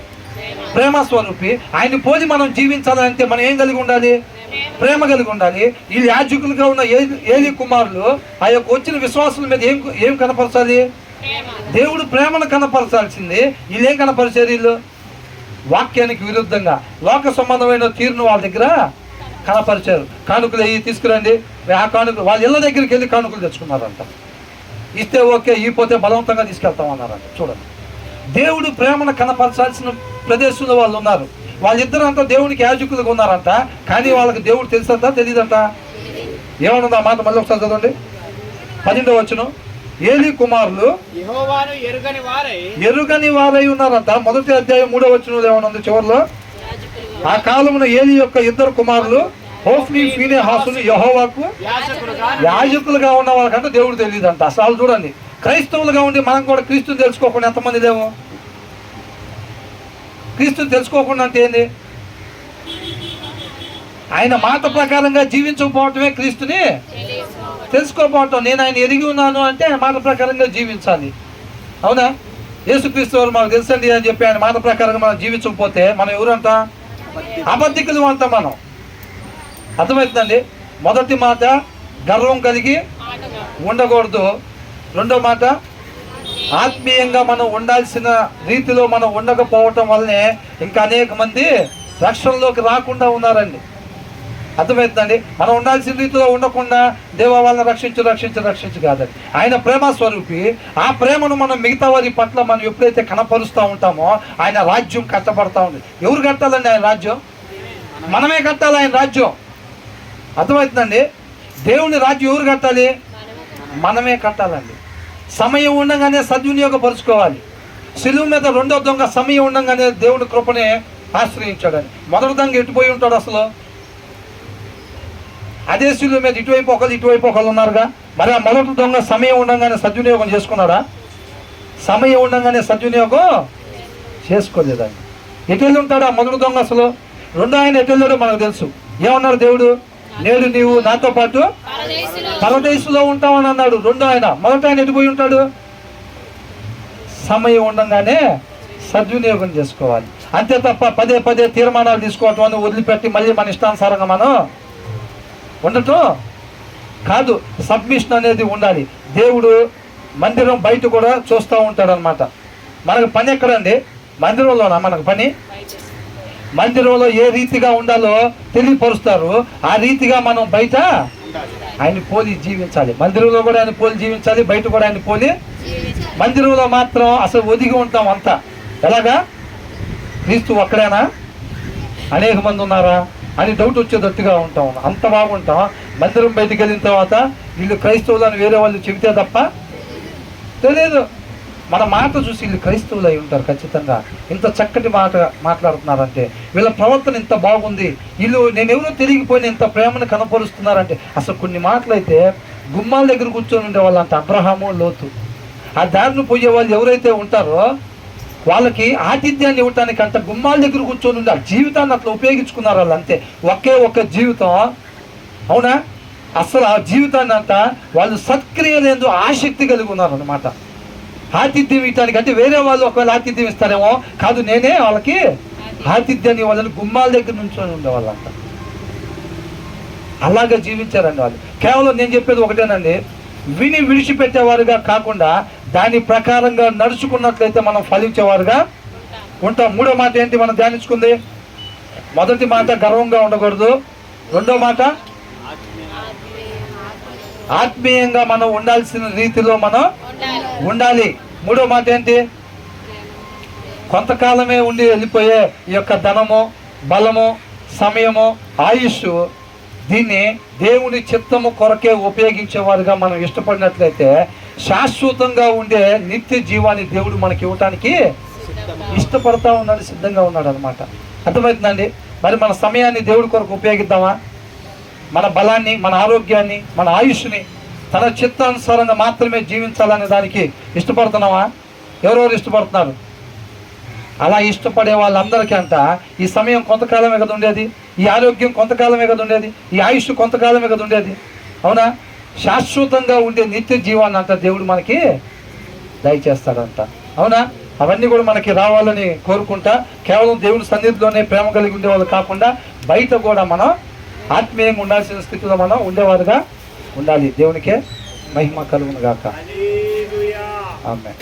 ప్రేమ స్వరూపి. ఆయన్ని పోలి మనం జీవించాలంటే మనం ఏం కలిగి ఉండాలి? ప్రేమ కలిగి ఉండాలి. ఈ యాజకులుగా ఉన్న ఏలీ కుమారులు ఆ యొక్క వచ్చిన విశ్వాసుల మీద ఏం కనపరచాలి? దేవుడు ప్రేమను కనపరచాల్సింది. వీళ్ళేం కనపరిచారు? వీళ్ళు వాక్యానికి విరుద్ధంగా లోక సంబంధమైన తీరును వాళ్ళ దగ్గర కనపరిచారు. కానుకలు అవి తీసుకురండి, ఆ కానుకలు వాళ్ళ ఇళ్ళ దగ్గరికి వెళ్ళి కానుకలు తెచ్చుకున్నారంట. ఇస్తే ఓకే, ఈ పోతే బలవంతంగా తీసుకెళ్తామన్నారంట. చూడండి, దేవుడు ప్రేమను కనపరచాల్సిన ప్రదేశంలో వాళ్ళు ఉన్నారు. వాళ్ళిద్దరు అంతా దేవునికి యాజకులుగా ఉన్నారంట. కానీ వాళ్ళకి దేవుడు తెలుసంట తెలియదంట. ఏమన్నా మాట మళ్ళీ ఒకసారి చదవండి. 12వ వచనం. ఏలీ కుమారులు యెహోవాను ఎరుగని వారై ఉన్నారంట. మొదటి అధ్యాయం 3వ వచనంలో ఏమన్నా చివరిలో, ఆ కాలమున ఏలీ యొక్క 2 కుమారులు హోఫ్నీ ఫీనెహాసును యెహోవాకు యాజకులుగా ఉన్న వాళ్ళకంటే దేవుడు తెలియదంట. అసలు చూడండి, క్రైస్తవులుగా ఉండి మనం కూడా క్రీస్తుని తెలుసుకోకుండా ఎంతమంది లేవు? క్రీస్తుని తెలుసుకోకుండా అంటే ఏంది? ఆయన మాట ప్రకారంగా జీవించకపోవటమే క్రీస్తుని తెలుసుకోకపోవటం. నేను ఆయన ఎరిగి ఉన్నాను అంటే ఆయన మాట ప్రకారంగా జీవించాలి. అవునా? యేసుక్రీస్తు వారు మనకు తెలుసండి అని చెప్పి ఆయన మాట ప్రకారంగా మనం జీవించకపోతే మనం ఎవరంట? అబద్ధికులు అంటాం మనం. అర్థమవుతుందండి? మొదటి మాట గర్వం కలిగి ఉండకూడదు. రెండో మాట ఆత్మీయంగా మనం ఉండాల్సిన రీతిలో మనం ఉండకపోవటం వల్లనే ఇంకా అనేక మంది రక్షణలోకి రాకుండా ఉన్నారండి. అర్థమవుతుందండి? మనం ఉండాల్సిన రీతిలో ఉండకుండా దేవా వాళ్ళని రక్షించు కాదండి. ఆయన ప్రేమ స్వరూపి. ఆ ప్రేమను మనం మిగతా వారి పట్ల మనం ఎప్పుడైతే కనపరుస్తూ ఉంటామో ఆయన రాజ్యం కట్టబడతా ఉంది. ఎవరు కట్టాలండి ఆయన రాజ్యం? మనమే కట్టాలి ఆయన రాజ్యం. అర్థమవుతుందండి? దేవుని రాజ్యం ఎవరు కట్టాలి? మనమే కట్టాలండి. సమయం ఉండగానే సద్వినియోగపరుచుకోవాలి. శిలువ మీద రెండో దొంగ సమయం ఉండగానే దేవుడి కృపనే ఆశ్రయించాడని. మొదటి దొంగ ఎటుపోయి ఉంటాడు అసలు? అదే శిలువ మీద ఇటువైపు ఒకళ్ళు ఉన్నారుగా. మరి ఆ మొదటి దొంగ సమయం ఉండగానే సద్వినియోగం చేసుకున్నాడా? సమయం ఉండగానే సద్వినియోగం చేసుకోలేదండి. ఎటు వెళ్ళి ఉంటాడు ఆ మొదటి దొంగ అసలు? రెండో ఆయన ఎటు వెళ్ళాడో మనకు తెలుసు. ఏమన్నారు దేవుడు? నేడు నీవు నాతో పాటు పరదేశంలో ఉంటామని అన్నాడు రెండో ఆయన. మొదట ఆయన ఎటుపోయి ఉంటాడు? సమయం ఉండగానే సద్వినియోగం చేసుకోవాలి. అంతే తప్ప పదే పదే తీర్మానాలు తీసుకోవటం అని వదిలిపెట్టి మళ్ళీ మన ఇష్టానుసారంగా మనం ఉండటం కాదు. సబ్మిషన్ అనేది ఉండాలి. దేవుడు మందిరం బయట కూడా చూస్తూ ఉంటాడు అనమాట. మనకు పని ఎక్కడండి? మందిరంలోనా మనకు పని? మందిరంలో ఏ రీతిగా ఉండాలో తెలియపరుస్తారు. ఆ రీతిగా మనం బయట ఆయన పోలి జీవించాలి. మందిరంలో కూడా ఆయన పోలి జీవించాలి, బయట కూడా ఆయన పోలి. మందిరంలో మాత్రం అసలు ఒదిగి ఉంటాం అంతా. ఎలాగా? క్రీస్తు ఒక్కడేనా, అనేక మంది ఉన్నారా అని డౌట్ వచ్చేటట్టుగా ఉంటాం. అంత బాగుంటాం. మందిరం బయటికి వెళ్ళిన తర్వాత వీళ్ళు క్రైస్తవులు అని వేరే వాళ్ళు చెబితే తప్ప తెలియదు. మన మాట చూసి వీళ్ళు క్రైస్తవులు అయి ఉంటారు ఖచ్చితంగా. ఇంత చక్కటి మాట మాట్లాడుతున్నారంటే, వీళ్ళ ప్రవర్తన ఇంత బాగుంది, వీళ్ళు నేనెవరో తిరిగిపోయిన ఇంత ప్రేమను కనపరుస్తున్నారంటే. అసలు కొన్ని మాటలు అయితే గుమ్మాల దగ్గర కూర్చొని ఉండేవాళ్ళు అంట. అబ్రహాము, లోతు. ఆ దారిని పోయే వాళ్ళు ఎవరైతే ఉంటారో వాళ్ళకి ఆతిథ్యాన్ని ఇవ్వటానికి అంట గుమ్మాల దగ్గర కూర్చొని ఉండే ఆ జీవితాన్ని అట్లా ఉపయోగించుకున్నారు వాళ్ళు. అంతే, ఒకే ఒక జీవితం. అవునా? అసలు ఆ జీవితాన్ని అంతా వాళ్ళు సత్క్రియలేందు ఆసక్తి కలిగి ఉన్నారు అన్నమాట. ఆతిథ్యం ఇవ్వటానికి అంటే వేరే వాళ్ళు ఒకవేళ ఆతిథ్యం ఇస్తారేమో, కాదు నేనే వాళ్ళకి ఆతిథ్యాన్ని వాళ్ళని గుమ్మాల దగ్గర నుంచొని ఉండేవాళ్ళంట. అలాగే జీవించారండి వాళ్ళు. కేవలం నేను చెప్పేది ఒకటేనండి, విని విడిచిపెట్టేవారుగా కాకుండా దాని ప్రకారంగా నడుచుకున్నట్లయితే మనం ఫలించేవారుగా ఉంటాం. మూడో మాట ఏంటి మనం ధ్యానించుకుంది? మొదటి మాట గర్వంగా ఉండకూడదు. రెండో మాట ఆత్మీయంగా మనం ఉండాల్సిన రీతిలో మనం ఉండాలి. మూడో మాట ఏంటి? కొంతకాలమే ఉండి వెళ్ళిపోయే ఈ యొక్క ధనము, బలము, సమయము, ఆయుష్ దీన్ని దేవుని చిత్తము కొరకే ఉపయోగించేవారుగా మనం ఇష్టపడినట్లయితే శాశ్వతంగా ఉండే నిత్య జీవాన్ని దేవుడు మనకి ఇవ్వటానికి ఇష్టపడతా ఉన్నాడు, సిద్ధంగా ఉన్నాడు అనమాట. అర్థమవుతుందండి? మరి మన సమయాన్ని దేవుడి కొరకు ఉపయోగిద్దామా? మన బలాన్ని, మన ఆరోగ్యాన్ని, మన ఆయుష్ని తన చిత్తానుసారంగా మాత్రమే జీవించాలనే దానికి ఇష్టపడుతున్నావా? ఎవరెవరు ఇష్టపడుతున్నారు? అలా ఇష్టపడే వాళ్ళందరికీ అంట ఈ సమయం కొంతకాలమే కదా ఉండేది, ఈ ఆరోగ్యం కొంతకాలమే కదా ఉండేది, ఈ ఆయుష్ కొంతకాలమే కదా ఉండేది. అవునా? శాశ్వతంగా ఉండే నిత్య జీవాన్ని అంట దేవుడు మనకి దయచేస్తాడంట. అవునా? అవన్నీ కూడా మనకి రావాలని కోరుకుంటా, కేవలం దేవుని సన్నిధిలోనే ప్రేమ కలిగి ఉండేవాళ్ళు కాకుండా బయట కూడా మనం ఆత్మీయంగా ఉండాల్సిన స్థితిలో మనం ఉండేవారుగా ఉండాలి. దేవునికే మహిమ కలుగును గాక. ఆమేన్.